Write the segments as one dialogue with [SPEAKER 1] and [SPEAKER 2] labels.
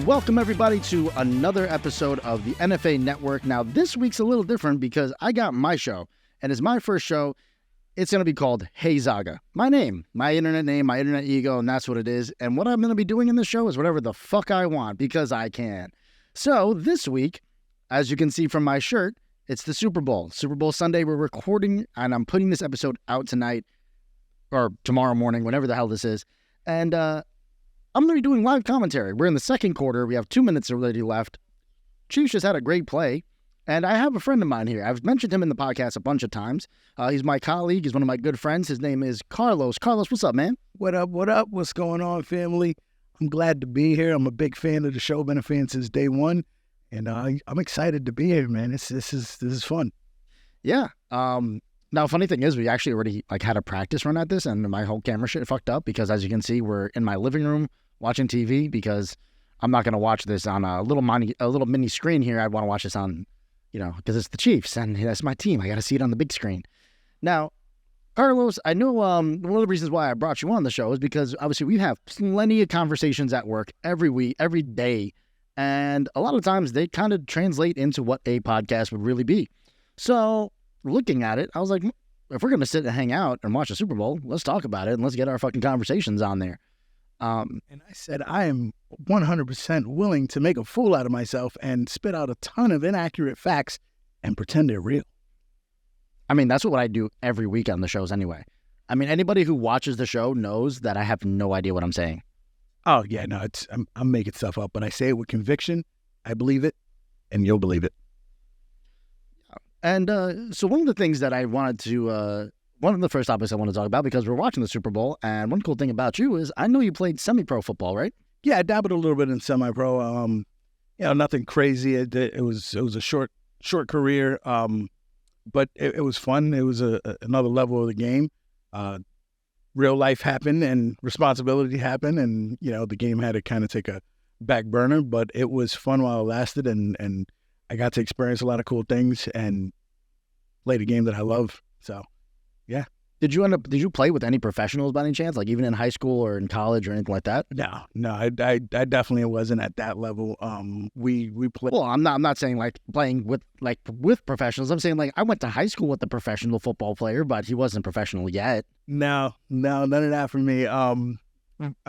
[SPEAKER 1] Welcome, everybody, to another episode of the NFA Network. Now, this week's a little different because I got my show, and it's my first show. It's going to be called HeyZaga. My name, my internet name, my internet ego, and that's what it is. And what I'm going to be doing in this show is whatever the fuck I want because I can. So this week, as you can see from my shirt, it's the Super Bowl. Super Bowl Sunday, we're recording, and I'm putting this episode out tonight or tomorrow morning, whenever the hell this is. And I'm going to be doing live commentary. We're in the second quarter. We have 2 minutes already left. Chiefs just had a great play. And I have a friend of mine here. I've mentioned him in the podcast a bunch of times. He's my colleague. He's one of my good friends. His name is Carlos. Carlos, what's up, man?
[SPEAKER 2] What up? What up? What's going on, family? I'm glad to be here. I'm a big fan of the show. Been a fan since day one. And I'm excited to be here, man. This is fun.
[SPEAKER 1] Yeah. Now, funny thing is, we actually already had a practice run at this, and my whole camera shit fucked up because, as you can see, we're in my living room watching TV because I'm not going to watch this on a little mini screen here. I want to watch this on, because it's the Chiefs and that's my team. I got to see it on the big screen. Now, Carlos, I know one of the reasons why I brought you on the show is because obviously we have plenty of conversations at work every week, every day, and a lot of times they kind of translate into what a podcast would really be. So looking at it, I was like, if we're going to sit and hang out and watch the Super Bowl, let's talk about it and let's get our fucking conversations on there.
[SPEAKER 2] And I said, I am 100% willing to make a fool out of myself and spit out a ton of inaccurate facts and pretend they're real.
[SPEAKER 1] I mean, that's what I do every week on the shows anyway. I mean, anybody who watches the show knows that I have no idea what I'm saying.
[SPEAKER 2] Oh, yeah, no, I'm making stuff up, but I say it with conviction. I believe it, and you'll believe it.
[SPEAKER 1] And so one of the things that I wanted to, one of the first topics I want to talk about, because we're watching the Super Bowl, and one cool thing about you is I know you played semi-pro football, right?
[SPEAKER 2] Yeah, I dabbled a little bit in semi-pro. Nothing crazy. It was a short career, but it was fun. It was another level of the game. Real life happened and responsibility happened, and the game had to kind of take a back burner. But it was fun while it lasted, and I got to experience a lot of cool things and play the game that I love. So, yeah.
[SPEAKER 1] Did you play with any professionals by any chance, like even in high school or in college or anything like that?
[SPEAKER 2] No, I definitely wasn't at that level. We played.
[SPEAKER 1] Well, I'm not saying like playing with professionals. I'm saying I went to high school with a professional football player, but he wasn't professional yet.
[SPEAKER 2] No, none of that for me. I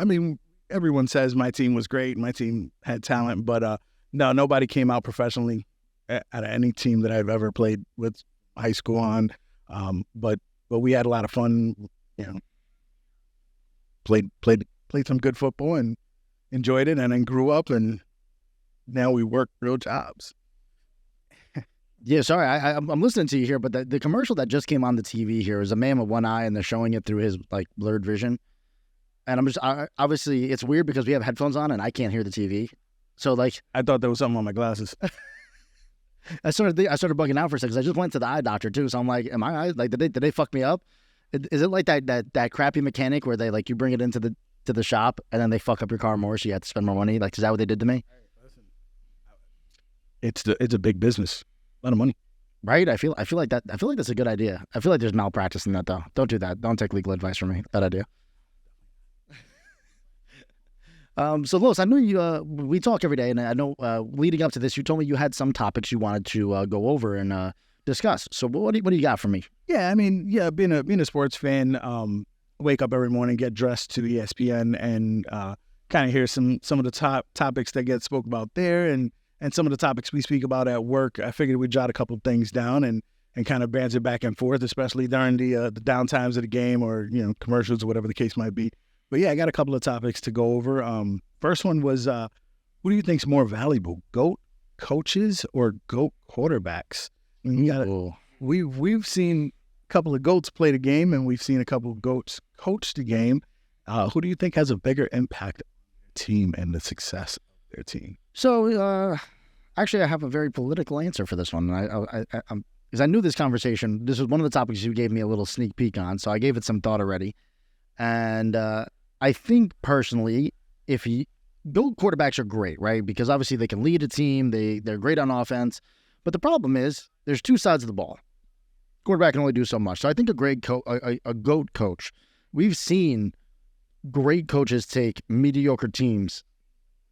[SPEAKER 2] mean, everyone says my team was great. My team had talent, but no, nobody came out professionally out of any team that I've ever played with high school on. But we had a lot of fun, played some good football and enjoyed it, and then grew up, and now we work real jobs.
[SPEAKER 1] Yeah, sorry, I'm listening to you here, but the commercial that just came on the TV here is a man with one eye, and they're showing it through his blurred vision. And I'm just obviously it's weird because we have headphones on and I can't hear the TV. So
[SPEAKER 2] I thought there was something on my glasses.
[SPEAKER 1] I started bugging out for a second because I just went to the eye doctor too. So I'm like, am I did they fuck me up? Is it like that crappy mechanic where they you bring it into the shop and then they fuck up your car more so you have to spend more money? Is that what they did to me?
[SPEAKER 2] It's a big business, a lot of money,
[SPEAKER 1] right? I feel like that. I feel like that's a good idea. I feel like there's malpractice in that though. Don't do that. Don't take legal advice from me. Bad idea. So Los, I know you. We talk every day, and I know leading up to this, you told me you had some topics you wanted to go over and discuss. So what do you got for me?
[SPEAKER 2] Yeah, I mean, being a sports fan, wake up every morning, get dressed to ESPN, and kind of hear some of the top topics that get spoke about there, and some of the topics we speak about at work. I figured we'd jot a couple things down and kind of banter back and forth, especially during the downtimes of the game or commercials or whatever the case might be. But yeah, I got a couple of topics to go over. First one was, who do you think's more valuable, GOAT coaches or GOAT quarterbacks? I mean, we've seen a couple of GOATs play the game, and we've seen a couple of GOATs coach the game. Who do you think has a bigger impact on their team and the success of their team?
[SPEAKER 1] So, actually, I have a very political answer for this one. Because I knew this conversation. This was one of the topics you gave me a little sneak peek on, so I gave it some thought already. And I think personally, GOAT quarterbacks are great, right? Because obviously they can lead a team, they're great on offense. But the problem is there's two sides of the ball. Quarterback can only do so much. So I think a GOAT coach, we've seen great coaches take mediocre teams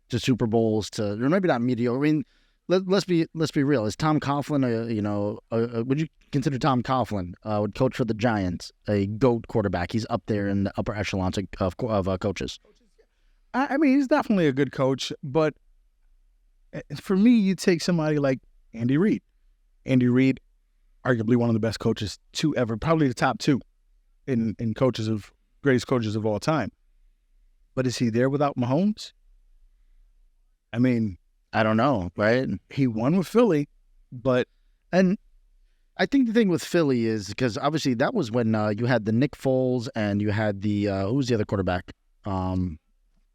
[SPEAKER 1] to Super Bowls to, or maybe not mediocre. I mean, let's be real. Is Tom Coughlin would you consider Tom Coughlin, would coach for the Giants, a GOAT quarterback? He's up there in the upper echelons of coaches.
[SPEAKER 2] I mean, he's definitely a good coach, but for me, you take somebody like Andy Reid. Andy Reid, arguably one of the best coaches to ever, probably the top two in greatest coaches of all time. But is he there without Mahomes? I mean,
[SPEAKER 1] I don't know, right?
[SPEAKER 2] He won with Philly,
[SPEAKER 1] and I think the thing with Philly is because obviously that was when you had the Nick Foles and you had the who was the other quarterback,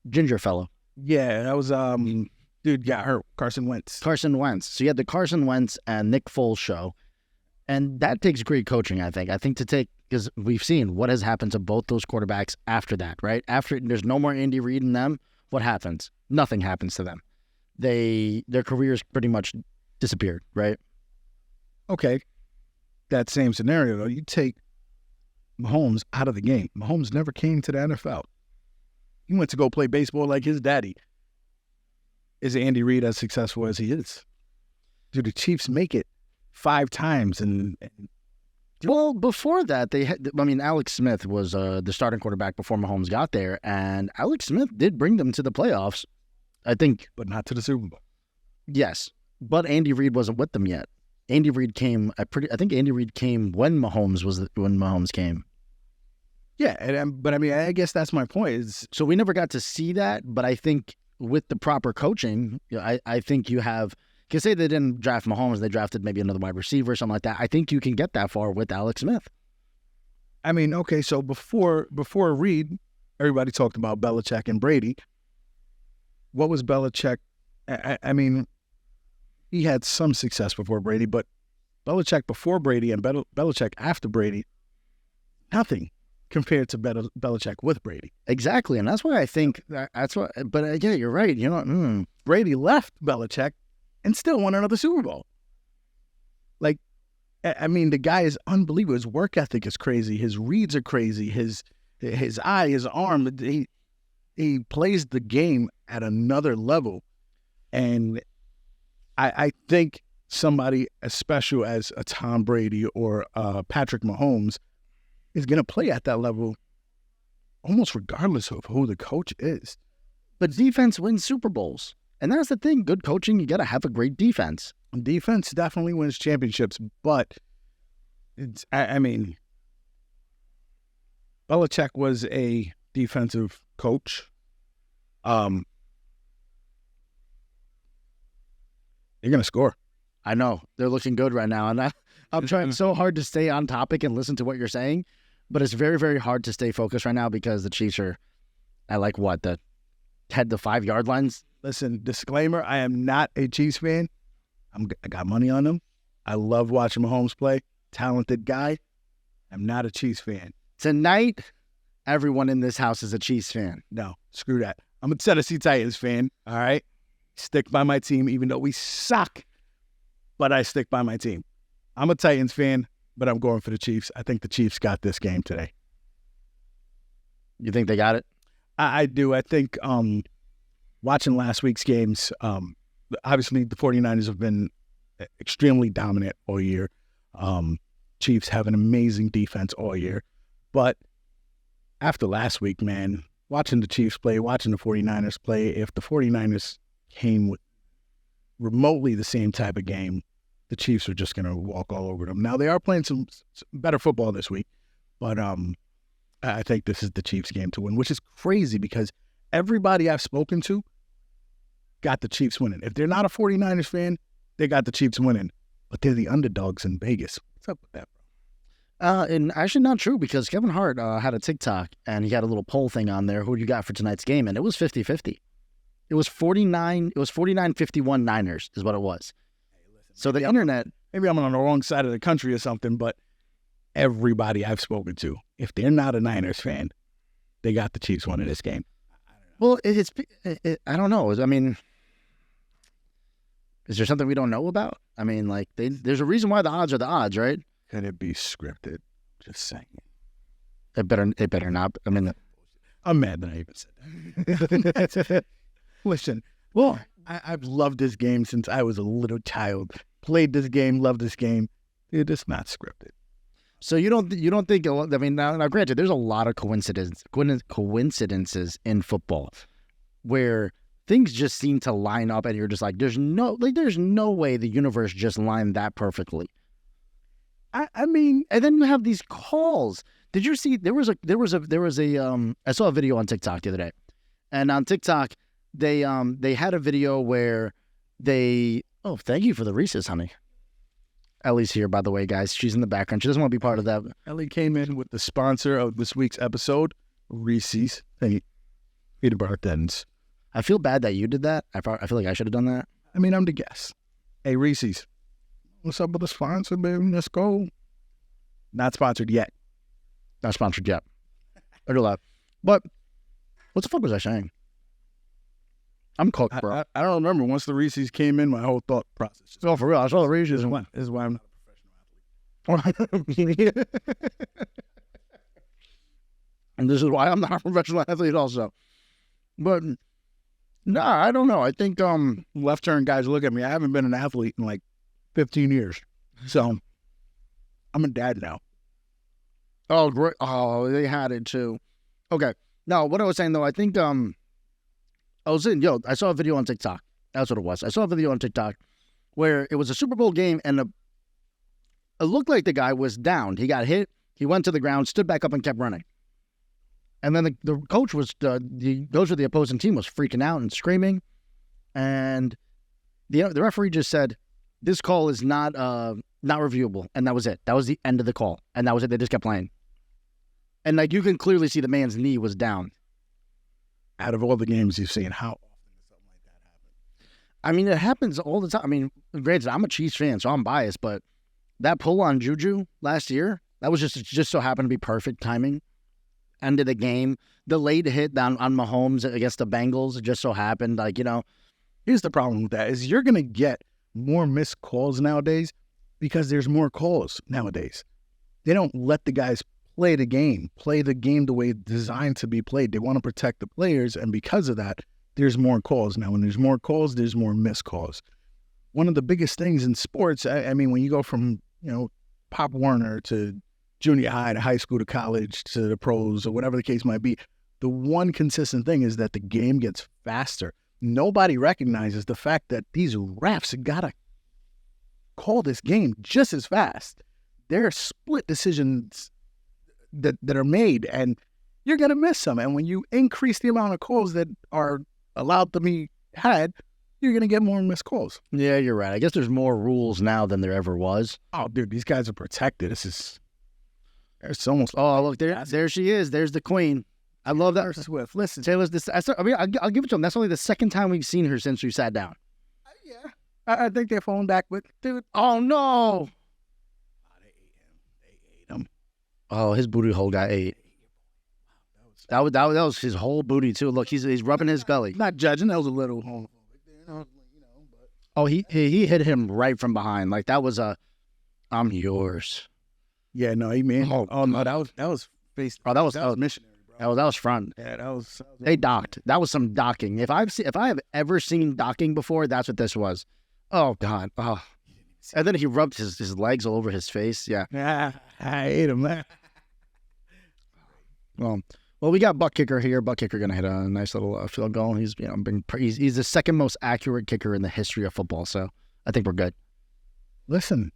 [SPEAKER 1] ginger fellow.
[SPEAKER 2] Yeah, that was dude got hurt, Carson Wentz.
[SPEAKER 1] So you had the Carson Wentz and Nick Foles show, and that takes great coaching. I think to take, because we've seen what has happened to both those quarterbacks after that. Right after there's no more Andy Reid in them, what happens? Nothing happens to them. Their careers pretty much disappeared, right?
[SPEAKER 2] Okay. That same scenario, though, you take Mahomes out of the game. Mahomes never came to the NFL. He went to go play baseball like his daddy. Is Andy Reid as successful as he is? Do the Chiefs make it 5 times?
[SPEAKER 1] Well, before that, Alex Smith was the starting quarterback before Mahomes got there, and Alex Smith did bring them to the playoffs, I think.
[SPEAKER 2] But not to the Super Bowl.
[SPEAKER 1] Yes, but Andy Reid wasn't with them yet. Andy Reid came. I think Andy Reid came when Mahomes came.
[SPEAKER 2] Yeah, but I mean, I guess that's my point.
[SPEAKER 1] So we never got to see that. But I think with the proper coaching, I think you have. Because say they didn't draft Mahomes, they drafted maybe another wide receiver or something like that. I think you can get that far with Alex Smith.
[SPEAKER 2] I mean, okay, so before Reid, everybody talked about Belichick and Brady. What was Belichick? I mean, he had some success before Brady, but Belichick before Brady and Belichick after Brady, nothing compared to Belichick with Brady.
[SPEAKER 1] Exactly, and that's why I think that's what. But yeah, you're right.
[SPEAKER 2] Brady left Belichick and still won another Super Bowl. Like, I mean, the guy is unbelievable. His work ethic is crazy. His reads are crazy. His eye, his arm. He plays the game at another level, and I think somebody as special as a Tom Brady or Patrick Mahomes is going to play at that level almost regardless of who the coach is.
[SPEAKER 1] But defense wins Super Bowls. And that's the thing. Good coaching, you got to have a great defense.
[SPEAKER 2] Defense definitely wins championships, but I mean, Belichick was a defensive coach. They're going to score.
[SPEAKER 1] I know. They're looking good right now. And I'm trying so hard to stay on topic and listen to what you're saying. But it's very, very hard to stay focused right now because the Chiefs are at the 10 to 5 yard lines.
[SPEAKER 2] Listen, disclaimer, I am not a Chiefs fan. I got money on them. I love watching Mahomes play. Talented guy. I'm not a Chiefs fan.
[SPEAKER 1] Tonight, everyone in this house is a Chiefs fan.
[SPEAKER 2] No, screw that. I'm a Tennessee Titans fan, all right? Stick by my team, even though we suck, but I stick by my team. I'm a Titans fan, but I'm going for the Chiefs. I think the Chiefs got this game today.
[SPEAKER 1] You think they got it?
[SPEAKER 2] I do. I think watching last week's games, obviously the 49ers have been extremely dominant all year. Chiefs have an amazing defense all year. But after last week, man, watching the Chiefs play, watching the 49ers play, if the 49ers came with remotely the same type of game, the Chiefs are just going to walk all over them. Now, they are playing some better football this week, but I think this is the Chiefs' game to win, which is crazy because everybody I've spoken to got the Chiefs winning. If they're not a 49ers fan, they got the Chiefs winning, but they're the underdogs in Vegas. What's up with that, bro?
[SPEAKER 1] And actually not true because Kevin Hart had a TikTok and he had a little poll thing on there. Who do you got for tonight's game? And it was 50-50. It was 49-51 Niners is what it was.
[SPEAKER 2] Hey, listen,
[SPEAKER 1] so the internet...
[SPEAKER 2] Maybe I'm on the wrong side of the country or something, but everybody I've spoken to, if they're not a Niners fan, they got the Chiefs winning this game.
[SPEAKER 1] Well, I don't know. I mean, is there something we don't know about? I mean, like, there's a reason why the odds are the odds, right?
[SPEAKER 2] Could it be scripted? Just saying.
[SPEAKER 1] It better not. I mean,
[SPEAKER 2] I'm mad that I even said that. Listen, Well, I've loved this game since I was a little child. Played this game, loved this game. It's not scripted.
[SPEAKER 1] So you don't think? I mean, now granted, there's a lot of coincidences in football where things just seem to line up, and you're just like, there's no way the universe just lined that perfectly.
[SPEAKER 2] I mean,
[SPEAKER 1] and then you have these calls. Did you see? There was a. I saw a video on TikTok the other day, and on TikTok they had a video where they. Oh, thank you for the Reese's, honey. Ellie's here, by the way, guys. She's in the background. She doesn't want to be part of that.
[SPEAKER 2] Ellie came in with the sponsor of this week's episode, Reese's. Hey, peanut butter thins.
[SPEAKER 1] I feel bad that you did that. I feel like I should have done that.
[SPEAKER 2] I mean, I'm the guest. Hey, Reese's. What's up with the sponsor, baby? Let's go. Not sponsored yet.
[SPEAKER 1] Not sponsored yet. I do that. But what the fuck was I saying? I'm cooked, bro.
[SPEAKER 2] I don't remember. Once the Reese's came in, my whole thought process.
[SPEAKER 1] Oh, for real. I saw the Reese's.
[SPEAKER 2] This is why I'm not a professional athlete.
[SPEAKER 1] And this is why I'm not a professional athlete also. But, nah, I don't know. I think
[SPEAKER 2] left turn guys look at me. I haven't been an athlete in like 15 years. So, I'm a dad now.
[SPEAKER 1] Oh, great. Oh, they had it too. Okay. Now, what I was saying, though, I think I saw a video on TikTok. That's what it was. I saw a video on TikTok where it was a Super Bowl game, and it looked like the guy was downed. He got hit. He went to the ground, stood back up, and kept running. And then the coach of the opposing team was freaking out and screaming. And the referee just said, this call is not reviewable. And that was it. That was the end of the call. And that was it. They just kept playing. And like you can clearly see the man's knee was down.
[SPEAKER 2] Out of all the games you've seen, how often does something like that happen?
[SPEAKER 1] I mean, it happens all the time. I mean, granted, I'm a Chiefs fan, so I'm biased, but that pull on Juju last year, that was just so happened to be perfect timing. End of the game. The late hit down on Mahomes against the Bengals, it just so happened. Like,
[SPEAKER 2] here's the problem with that is you're going to get more missed calls nowadays because there's more calls nowadays. They don't let the guys play the game the way it's designed to be played. They want to protect the players, and because of that, there's more calls. Now, when there's more calls, there's more missed calls. One of the biggest things in sports, I mean, when you go from, Pop Warner to junior high to high school to college to the pros or whatever the case might be, the one consistent thing is that the game gets faster. Nobody recognizes the fact that these refs got to call this game just as fast. There are split decisions that are made, and you're going to miss some. And when you increase the amount of calls that are allowed to be had, you're going to get more missed calls.
[SPEAKER 1] Yeah, you're right. I guess there's more rules now than there ever was.
[SPEAKER 2] Oh, dude, these guys are protected. It's almost...
[SPEAKER 1] Oh, look, there she is. There's the queen. I love that.
[SPEAKER 2] Swift. Listen.
[SPEAKER 1] Taylor's this. I'll give it to him. That's only the second time we've seen her since we sat down.
[SPEAKER 2] Yeah. I think they're falling back, but dude...
[SPEAKER 1] Oh, no!
[SPEAKER 2] They ate him.
[SPEAKER 1] Oh, his booty hole got ate. That was his whole booty too. Look, he's rubbing his belly.
[SPEAKER 2] Not judging. That was a little homophobic.
[SPEAKER 1] Oh, he hit him right from behind. Like that was I'm yours.
[SPEAKER 2] Yeah, no, he mean. Oh no, that was face.
[SPEAKER 1] Oh, that was
[SPEAKER 2] missionary, bro.
[SPEAKER 1] That was front.
[SPEAKER 2] Yeah, that was.
[SPEAKER 1] They docked. That was some docking. If I have ever seen docking before, that's what this was. Oh God. Oh. And then he rubbed his legs all over his face. Yeah.
[SPEAKER 2] Yeah, I ate him, man.
[SPEAKER 1] Well, we got butt kicker here. Butt kicker gonna hit a nice little field goal. He's he's the second most accurate kicker in the history of football. So I think we're good.
[SPEAKER 2] Listen,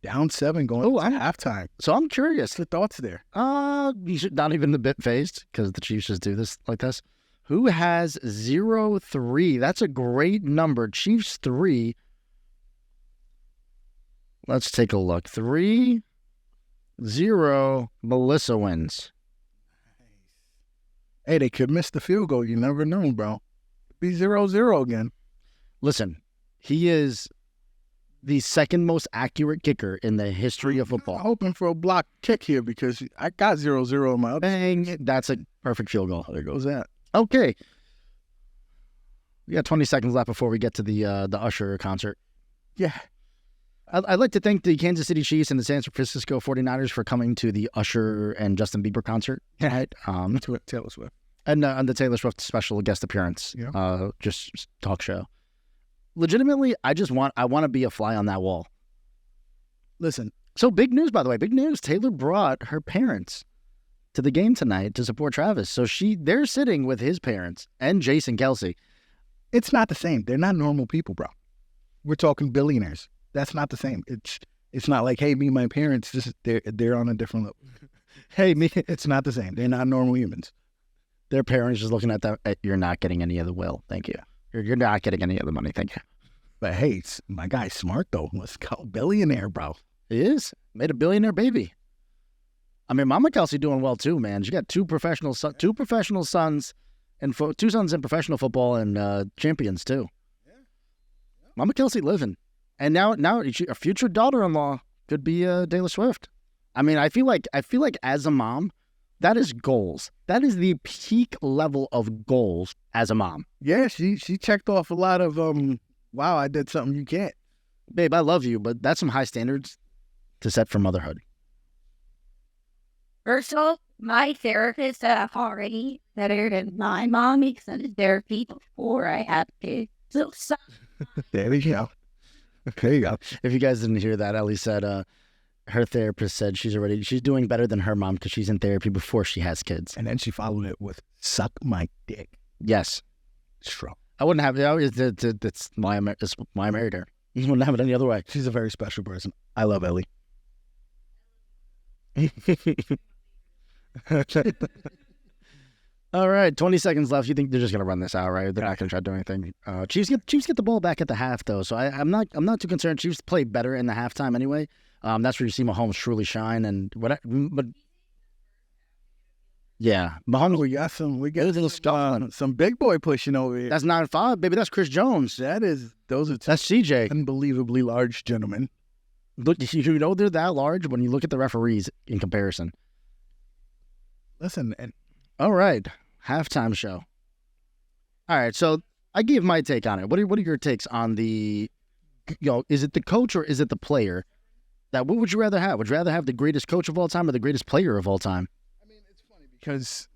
[SPEAKER 2] down 7 going at halftime.
[SPEAKER 1] So I'm curious.
[SPEAKER 2] What's the thoughts there?
[SPEAKER 1] You should not even the bit phased because the Chiefs just do this like this. Who has 0-3? That's a great number. Chiefs 3. Let's take a look. 3-0. Melissa wins.
[SPEAKER 2] Hey, they could miss the field goal. You never know, bro. Be 0-0 again.
[SPEAKER 1] Listen, he is the second most accurate kicker in the history of football.
[SPEAKER 2] I'm hoping for a block kick here because I got 0-0 in my other.
[SPEAKER 1] Bang. That's a perfect field goal.
[SPEAKER 2] There goes that.
[SPEAKER 1] Okay. We got 20 seconds left before we get to the Usher concert.
[SPEAKER 2] Yeah.
[SPEAKER 1] I'd like to thank the Kansas City Chiefs and the San Francisco 49ers for coming to the Usher and Justin Bieber concert.
[SPEAKER 2] Right. Taylor Swift.
[SPEAKER 1] And on the Taylor Swift special guest appearance,
[SPEAKER 2] Yeah.
[SPEAKER 1] just talk show. Legitimately, I want to be a fly on that wall.
[SPEAKER 2] Listen,
[SPEAKER 1] So big news, by the way, big news. Taylor brought her parents to the game tonight to support Travis. So they're sitting with his parents and Jason Kelsey.
[SPEAKER 2] it's not the same. They're not normal people, bro. We're talking billionaires. That's not the same. It's not like, hey, me and my parents, they're on a different level.
[SPEAKER 1] Hey, me,
[SPEAKER 2] It's not the same. They're not normal humans.
[SPEAKER 1] their parents just looking at that. You're not getting any of the will. Thank you. You're not getting any of the money. Thank you.
[SPEAKER 2] But hey, my guy's smart though. Let's go billionaire, bro.
[SPEAKER 1] He is. Made a billionaire baby. I mean, Mama Kelsey doing well too, man. She got two professional sons, and two sons in professional football and champions too. Mama Kelsey living, and now a future daughter-in-law could be Taylor Swift. I mean, I feel like as a mom, that is goals. That is the peak level of goals as a mom.
[SPEAKER 2] Yeah, she checked off a lot of wow, I did something you can't.
[SPEAKER 1] Babe, I love you, but that's some high standards to set for motherhood.
[SPEAKER 3] First of all, my therapist already better than my mom extended therapy before I had kids. So,
[SPEAKER 2] There you go. There you go.
[SPEAKER 1] If you guys didn't hear that, Ellie said her therapist said she's doing better than her mom because she's in therapy before she has kids.
[SPEAKER 2] And then she followed it with "suck my dick."
[SPEAKER 1] Yes.
[SPEAKER 2] Strong.
[SPEAKER 1] I wouldn't have it. It's why I married her. I wouldn't have it any other way.
[SPEAKER 2] She's a very special person. I love Ellie.
[SPEAKER 1] All right, 20 seconds left. You think they're just gonna run this out, right? They're not gonna try to do anything. Chiefs get the ball back at the half though, so I'm not too concerned. Chiefs play better in the halftime anyway. That's where you see Mahomes truly shine and what. But yeah, Mahomes.
[SPEAKER 2] We got some big boy pushing over here.
[SPEAKER 1] That's 9-5, baby. That's Chris Jones.
[SPEAKER 2] Those are
[SPEAKER 1] That's CJ.
[SPEAKER 2] unbelievably large gentlemen.
[SPEAKER 1] Look, you know they're that large when you look at the referees in comparison.
[SPEAKER 2] Listen, and
[SPEAKER 1] All right, halftime show. All right, so I gave my take on it. What are your takes on the, is it the coach or is it the player? What would you rather have? Would you rather have the greatest coach of all time or the greatest player of all time?
[SPEAKER 2] I mean, it's funny because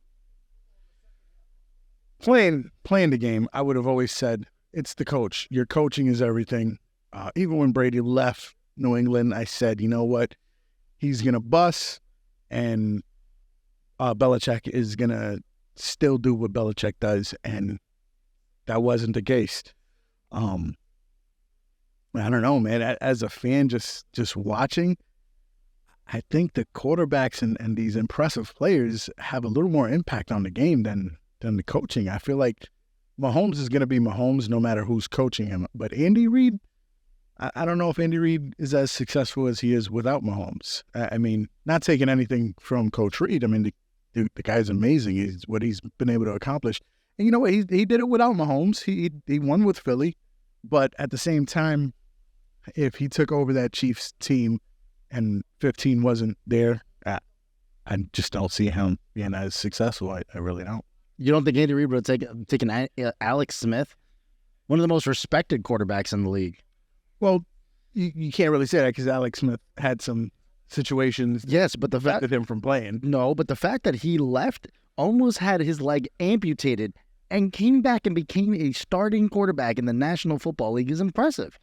[SPEAKER 2] playing the game, I would have always said it's the coach. Your coaching is everything. Even when Brady left New England, I said, you know what, he's gonna bust, and Belichick is gonna still do what Belichick does, and that wasn't the case. I don't know, man. As a fan, just watching, I think the quarterbacks and these impressive players have a little more impact on the game than the coaching. I feel like Mahomes is going to be Mahomes no matter who's coaching him. But Andy Reid, I don't know if Andy Reid is as successful as he is without Mahomes. I mean, not taking anything from Coach Reid. I mean, the guy's amazing. What he's been able to accomplish. And you know what? He did it without Mahomes. He won with Philly. But at the same time, if he took over that Chiefs team and 15 wasn't there, I just don't see him being as successful. I really don't.
[SPEAKER 1] You don't think Andy Reid would have taken Alex Smith, one of the most respected quarterbacks in the league?
[SPEAKER 2] Well, you can't really say that because Alex Smith had some situations
[SPEAKER 1] Yes, but
[SPEAKER 2] that prevented him from playing.
[SPEAKER 1] No, but the fact that he left, almost had his leg amputated, and came back and became a starting quarterback in the National Football League is impressive.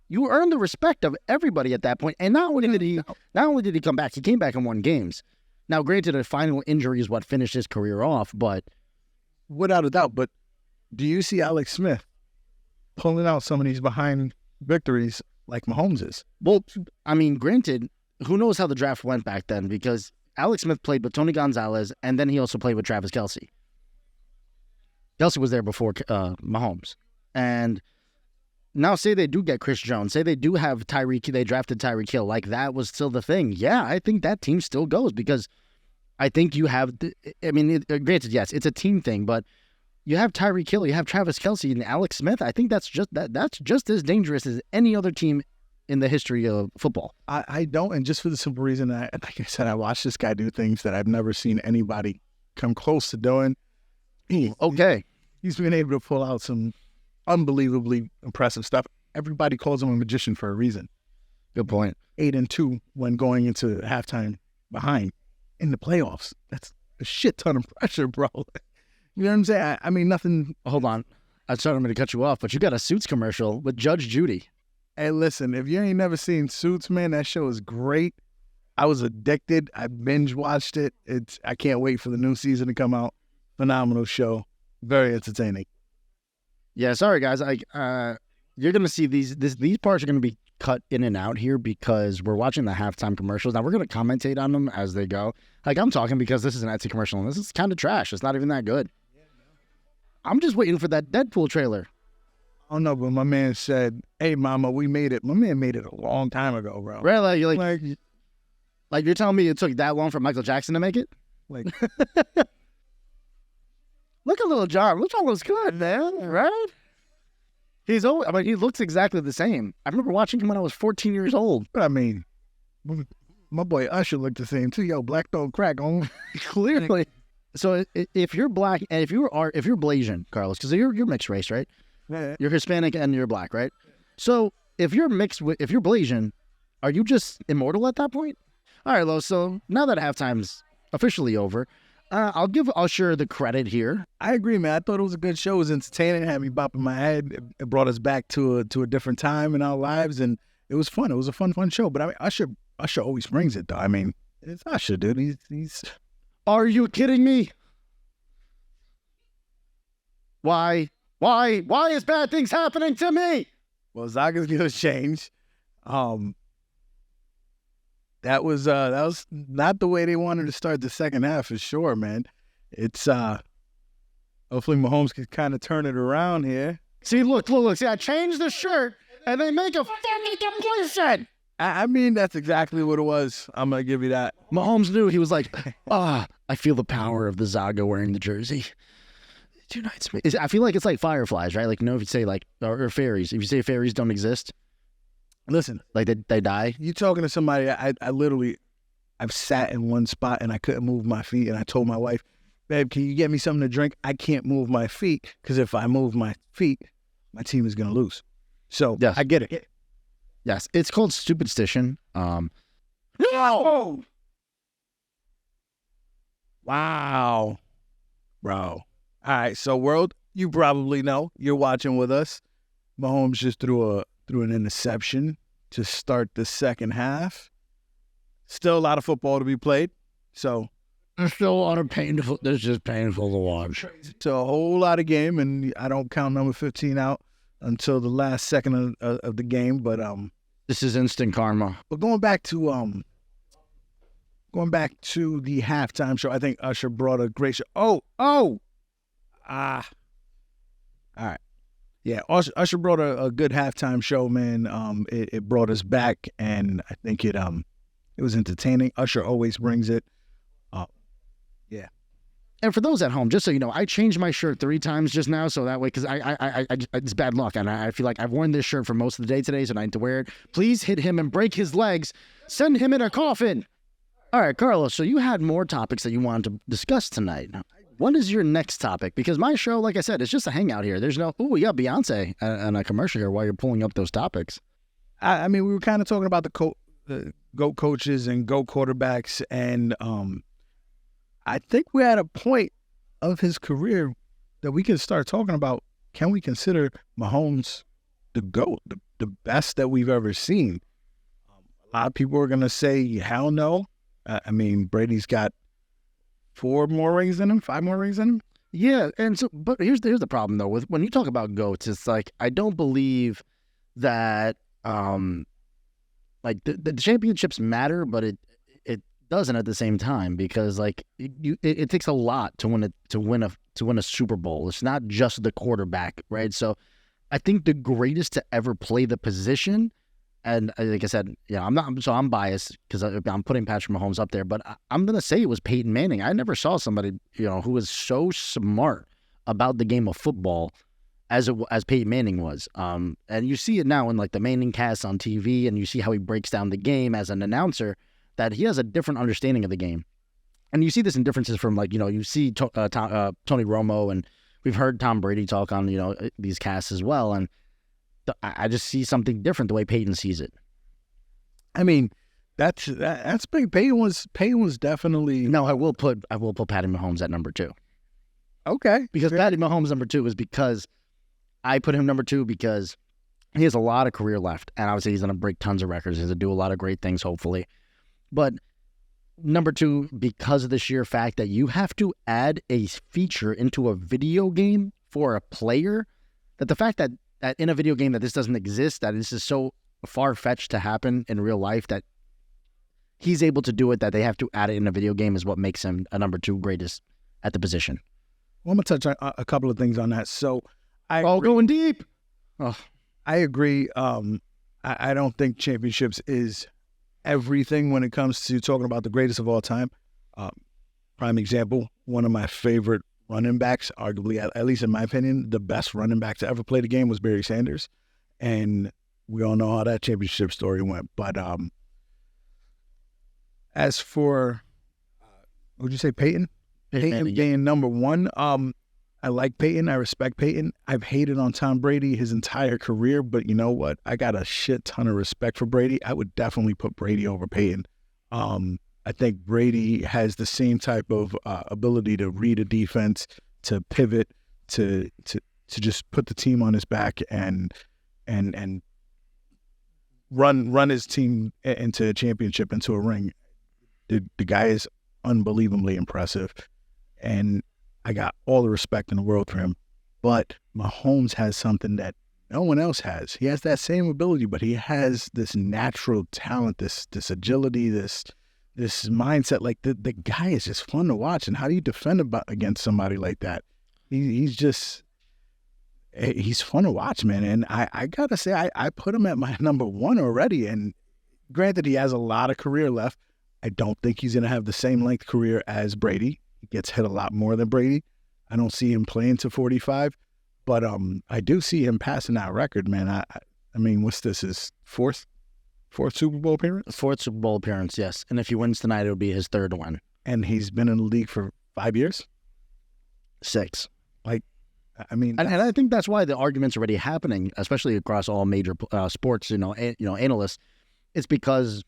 [SPEAKER 1] You earned the respect of everybody at that point. And not only did he come back, he came back and won games. Now, granted, a final injury is what finished his career off, but
[SPEAKER 2] Without a doubt. But do you see Alex Smith pulling out some of these behind victories like Mahomes is?
[SPEAKER 1] well, I mean, granted, who knows how the draft went back then, because Alex Smith played with Tony Gonzalez, and then he also played with Travis Kelsey. Kelsey was there before Mahomes. And now say they do get Chris Jones, say they do have they drafted Tyreek Hill, like that was still the thing. Yeah, I think that team still goes because I think you have, granted, yes, it's a team thing, but you have Tyreek Hill, you have Travis Kelsey and Alex Smith. I think that's just as dangerous as any other team in the history of football.
[SPEAKER 2] I don't, and just for the simple reason that, like I said, I watched this guy do things that I've never seen anybody come close to doing.
[SPEAKER 1] Okay.
[SPEAKER 2] He's been able to pull out some unbelievably impressive stuff. Everybody calls him a magician for a reason.
[SPEAKER 1] Good point.
[SPEAKER 2] 8-2 when going into halftime behind in the playoffs. That's a shit ton of pressure, bro. You know what I'm saying? I mean, nothing.
[SPEAKER 1] Hold on. I'm sorry, I'm going to cut you off, but you got a Suits commercial with Judge Judy.
[SPEAKER 2] Hey, listen, if you ain't never seen Suits, man, that show is great. I was addicted. I binge watched it. I can't wait for the new season to come out. Phenomenal show. Very entertaining.
[SPEAKER 1] Yeah, sorry guys. You're gonna see these parts are gonna be cut in and out here because we're watching the halftime commercials. Now we're gonna commentate on them as they go. Like I'm talking because this is an Etsy commercial and this is kind of trash. It's not even that good. I'm just waiting for that Deadpool trailer.
[SPEAKER 2] I don't know, but my man said, "Hey, mama, we made it." My man made it a long time ago, bro.
[SPEAKER 1] Really? Like you're telling me it took that long for Michael Jackson to make it?
[SPEAKER 2] Like,
[SPEAKER 1] look at Little John. Little John looks good, man. Right? He looks exactly the same. I remember watching him when I was 14 years old.
[SPEAKER 2] but I mean, my boy Usher looked the same too. Yo, black don't crack on.
[SPEAKER 1] Clearly. So if you're black and if you're Blasian, Carlos, because you're mixed race, right?
[SPEAKER 2] Yeah.
[SPEAKER 1] You're Hispanic and you're black, right? So if you're Blasian, are you just immortal at that point? All right, Lo. So now that halftime's officially over, I'll give Usher the credit here.
[SPEAKER 2] I agree, man. I thought it was a good show. It was entertaining. It had me bopping my head. It brought us back to a different time in our lives, and it was fun. It was a fun show. But I mean, Usher always brings it, though. I mean, it's Usher, dude. He's.
[SPEAKER 1] Are you kidding me? Why is bad things happening to me?
[SPEAKER 2] Well, Zaga's gonna change. That was not the way they wanted to start the second half for sure, man. It's hopefully Mahomes can kind of turn it around here.
[SPEAKER 1] See, look. See, I changed the shirt and they make a completion.
[SPEAKER 2] I mean, that's exactly what it was. I'm gonna give you that.
[SPEAKER 1] Mahomes knew. He was like, I feel the power of the Zaga wearing the jersey. It unites me. I feel like it's like fireflies, right? Like, if you say like, or fairies. If you say fairies don't exist,
[SPEAKER 2] listen,
[SPEAKER 1] like they die.
[SPEAKER 2] You talking to somebody? I literally, I've sat in one spot and I couldn't move my feet, and I told my wife, "Babe, can you get me something to drink? I can't move my feet because if I move my feet, my team is gonna lose." So yes. I get it.
[SPEAKER 1] Yes, it's called superstition.
[SPEAKER 2] No! Wow, bro. All right, so world, you probably know. You're watching with us. Mahomes just threw an interception to start the second half. Still a lot of football to be played. So
[SPEAKER 1] it's still a lot of painful. It's just painful to watch.
[SPEAKER 2] It's a whole lot of game, and I don't count number 15 out until the last second of the game. But
[SPEAKER 1] this is instant karma.
[SPEAKER 2] But going back to the halftime show, I think Usher brought a great show. All right. Yeah, Usher brought a good halftime show, man. It brought us back, and I think it was entertaining. Usher always brings it. Yeah.
[SPEAKER 1] And for those at home, just so you know, I changed my shirt 3 times just now, so that way, because I it's bad luck, and I feel like I've worn this shirt for most of the day today, so I need to wear it. Please hit him and break his legs. Send him in a coffin. All right, Carlos, so you had more topics that you wanted to discuss tonight. What is your next topic? Because my show, like I said, it's just a hangout here. There's no, we got Beyonce and a commercial here while you're pulling up those topics.
[SPEAKER 2] I mean, we were kind of talking about the GOAT coaches and GOAT quarterbacks, and I think we're at a point of his career that we can start talking about, can we consider Mahomes the GOAT, the best that we've ever seen? A lot of people are going to say, hell no. I mean, Brady's got 5 more rings in him.
[SPEAKER 1] Yeah, and so, but here's the problem though. With when you talk about GOATs, it's like I don't believe that like the championships matter, but it doesn't at the same time, because like it takes a lot to win a Super Bowl. It's not just the quarterback, right? So I think the greatest to ever play the position. And like I said, yeah, I'm biased because I'm putting Patrick Mahomes up there, but I'm going to say it was Peyton Manning. I never saw somebody, who was so smart about the game of football as Peyton Manning was. And you see it now in like the Manning cast on TV, and you see how he breaks down the game as an announcer, that he has a different understanding of the game. And you see this in differences from like, you see Tony Romo, and we've heard Tom Brady talk on, these casts as well. And I just see something different the way Peyton sees it.
[SPEAKER 2] I mean, that's big. Peyton was definitely.
[SPEAKER 1] No, I will put Patty Mahomes at number 2.
[SPEAKER 2] Okay.
[SPEAKER 1] Because Patty Mahomes number 2 is because I put him number 2 because he has a lot of career left, and obviously he's going to break tons of records. He's going to do a lot of great things, hopefully. But number 2, because of the sheer fact that you have to add a feature into a video game for a player, that the fact that in a video game that this doesn't exist, that this is so far-fetched to happen in real life, that he's able to do it, that they have to add it in a video game, is what makes him a number 2 greatest at the position.
[SPEAKER 2] Well, I'm going to touch on a couple of things on that. So
[SPEAKER 1] going deep. Oh.
[SPEAKER 2] I agree. I don't think championships is everything when it comes to talking about the greatest of all time. Prime example, one of my favorite running backs, arguably, at least in my opinion, the best running back to ever play the game was Barry Sanders. And we all know how that championship story went. But as for, would you say Peyton? Peyton being number 1. I like Peyton. I respect Peyton. I've hated on Tom Brady his entire career, but you know what? I got a shit ton of respect for Brady. I would definitely put Brady over Peyton. I think Brady has the same type of ability to read a defense, to pivot, to just put the team on his back and run his team into a championship, into a ring. The guy is unbelievably impressive, and I got all the respect in the world for him. But Mahomes has something that no one else has. He has that same ability, but he has this natural talent, this agility, this mindset. Like the guy is just fun to watch. And how do you defend against somebody like that? He's fun to watch, man. And I gotta say, I put him at my number 1 already. And granted, he has a lot of career left. I don't think he's gonna have the same length career as Brady. He gets hit a lot more than Brady. I don't see him playing to 45, but I do see him passing that record, man. I mean, what's this? His fourth Super Bowl appearance?
[SPEAKER 1] 4th Super Bowl appearance, yes. And if he wins tonight, it would be his 3rd one.
[SPEAKER 2] And he's been in the league for 5 years?
[SPEAKER 1] 6.
[SPEAKER 2] Like, I mean,
[SPEAKER 1] and I think that's why the argument's already happening, especially across all major sports. Analysts. It's because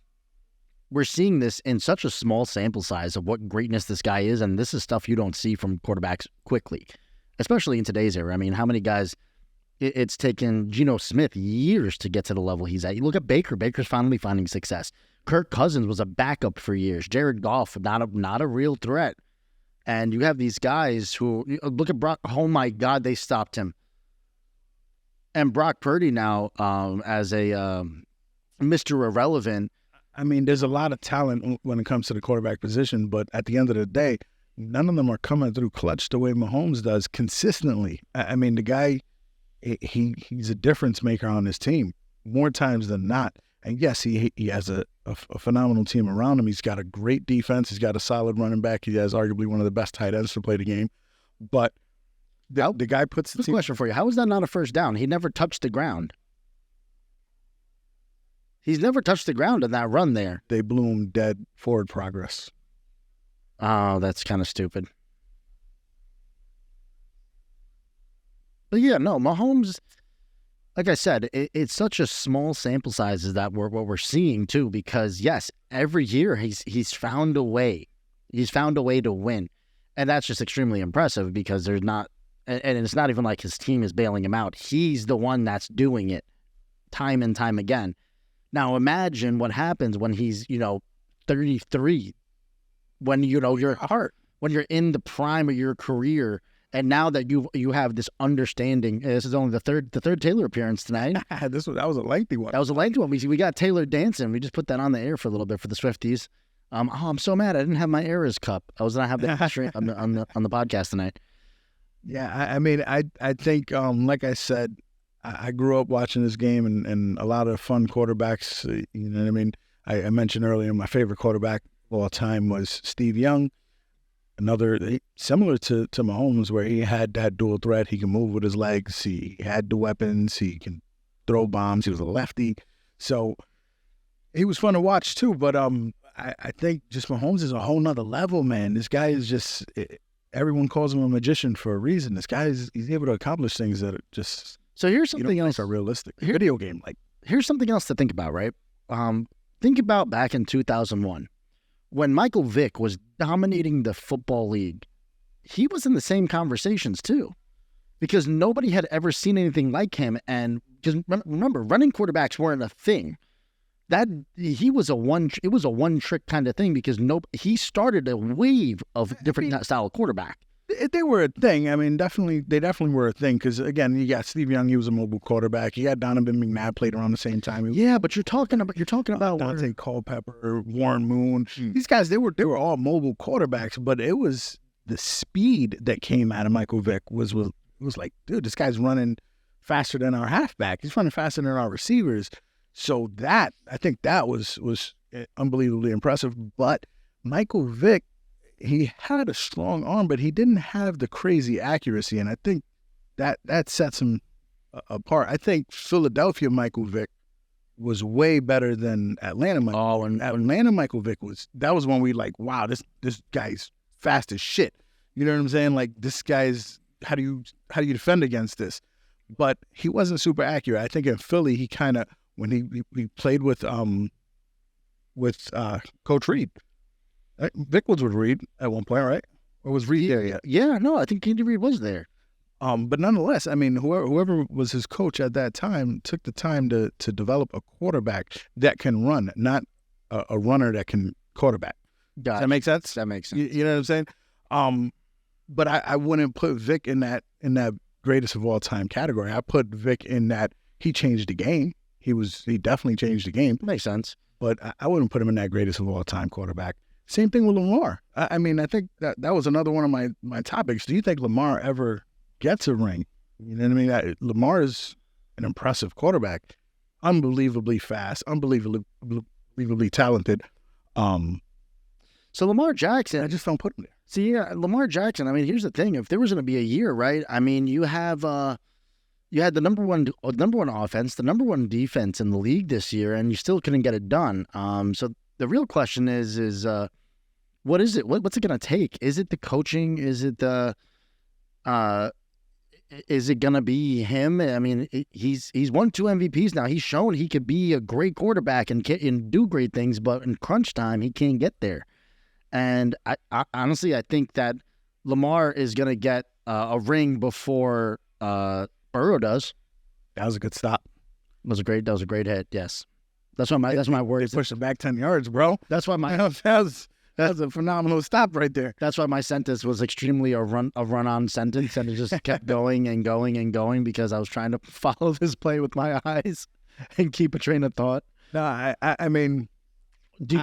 [SPEAKER 1] we're seeing this in such a small sample size of what greatness this guy is, and this is stuff you don't see from quarterbacks quickly, especially in today's era. I mean, how many guys, it's taken Geno Smith years to get to the level he's at. You look at Baker. Baker's finally finding success. Kirk Cousins was a backup for years. Jared Goff, not a real threat. And you have these guys who, look at Brock, oh my God, they stopped him. And Brock Purdy now as a Mr. Irrelevant.
[SPEAKER 2] I mean, there's a lot of talent when it comes to the quarterback position, but at the end of the day, none of them are coming through clutch the way Mahomes does consistently. I mean, the guy, he's a difference maker on his team more times than not. And yes, he has a phenomenal team around him. He's got a great defense. He's got a solid running back. He has arguably one of the best tight ends to play the game. But the guy puts the team.
[SPEAKER 1] Question for you: how is that not a first down? He never touched the ground. He's never touched the ground in that run there.
[SPEAKER 2] They blew him dead forward progress.
[SPEAKER 1] Oh, that's kind of stupid. But yeah, no, Mahomes, like I said, it's such a small sample size is that what we're seeing too, because yes, every year he's found a way. He's found a way to win. And that's just extremely impressive because there's not, and it's not even like his team is bailing him out. He's the one that's doing it time and time again. Now imagine what happens when he's, 33, when, when you're in the prime of your career, and now that you have this understanding. This is only the third Taylor appearance tonight.
[SPEAKER 2] That was a lengthy one.
[SPEAKER 1] That was a lengthy one. We got Taylor dancing. We just put that on the air for a little bit for the Swifties. I'm so mad I didn't have my Eras cup. I was gonna have that on the podcast tonight.
[SPEAKER 2] Yeah, I mean, I think like I said, I grew up watching this game and a lot of fun quarterbacks. You know what I mean? I mentioned earlier my favorite quarterback of all time was Steve Young. Another similar to Mahomes, where he had that dual threat. He can move with his legs. He had the weapons. He can throw bombs. He was a lefty, so he was fun to watch too. But I think just Mahomes is a whole nother level, man. This guy is just everyone calls him a magician for a reason. This guy he's able to accomplish things that are just.
[SPEAKER 1] So here's something else.
[SPEAKER 2] Are realistic. Video game like.
[SPEAKER 1] Here's something else to think about, right? Think about back in 2001 when Michael Vick was dominating the football league. he was in the same conversations too, because nobody had ever seen anything like him. And because remember, running quarterbacks weren't a thing. That it was a one trick kind of thing, because he started a wave of different style of quarterback.
[SPEAKER 2] They were a thing. I mean, they definitely were a thing. Because again, you got Steve Young, he was a mobile quarterback. You got Donovan McNabb played around the same time.
[SPEAKER 1] Yeah, but you're talking about
[SPEAKER 2] Dante Culpepper, Warren Moon. These guys, they were all mobile quarterbacks, but it was the speed that came out of Michael Vick was like, dude, this guy's running faster than our halfback. He's running faster than our receivers. So I think that was unbelievably impressive. But Michael Vick, he had a strong arm, but he didn't have the crazy accuracy. And I think that sets him apart. I think Philadelphia Michael Vick was way better than Atlanta Michael.
[SPEAKER 1] Oh,
[SPEAKER 2] and Atlanta Michael Vick was when we like, wow, this guy's fast as shit. You know what I'm saying? Like, this guy's, how do you defend against this? But he wasn't super accurate. I think in Philly, he kind of, when he played with Coach Reed. Vic was with Reed at one point, right? Or was Reed there yet?
[SPEAKER 1] Yeah, no, I think Andy Reid was there.
[SPEAKER 2] But nonetheless, I mean, whoever was his coach at that time took the time to develop a quarterback that can run, not a runner that can quarterback. Does that make sense?
[SPEAKER 1] That makes sense.
[SPEAKER 2] You know what I'm saying? But I wouldn't put Vic in that greatest of all time category. I put Vic in that he changed the game. He definitely changed the game.
[SPEAKER 1] Makes sense.
[SPEAKER 2] But I wouldn't put him in that greatest of all time quarterback. Same thing with Lamar. I mean, I think that was another one of my topics. Do you think Lamar ever gets a ring? You know what I mean? Lamar is an impressive quarterback, unbelievably fast, unbelievably talented.
[SPEAKER 1] So Lamar Jackson,
[SPEAKER 2] I just don't put him there.
[SPEAKER 1] See, yeah, Lamar Jackson. I mean, here's the thing: if there was going to be a year, right? I mean, you had the number one offense, the number one defense in the league this year, and you still couldn't get it done. So the real question is what is it? What's it going to take? Is it the coaching? Is it is it going to be him? I mean, he's won 2 MVPs now. He's shown he could be a great quarterback and do great things, but in crunch time, he can't get there. And I honestly, I think that Lamar is going to get a ring before Burrow does.
[SPEAKER 2] That was a good stop.
[SPEAKER 1] That was a great hit. Yes, that's my words.
[SPEAKER 2] They pushed it back 10 yards, bro.
[SPEAKER 1] That's why
[SPEAKER 2] that's a phenomenal stop right there.
[SPEAKER 1] That's why my sentence was extremely a run-on sentence, and it just kept going and going and going because I was trying to follow this play with my eyes and keep a train of thought.
[SPEAKER 2] No, I mean,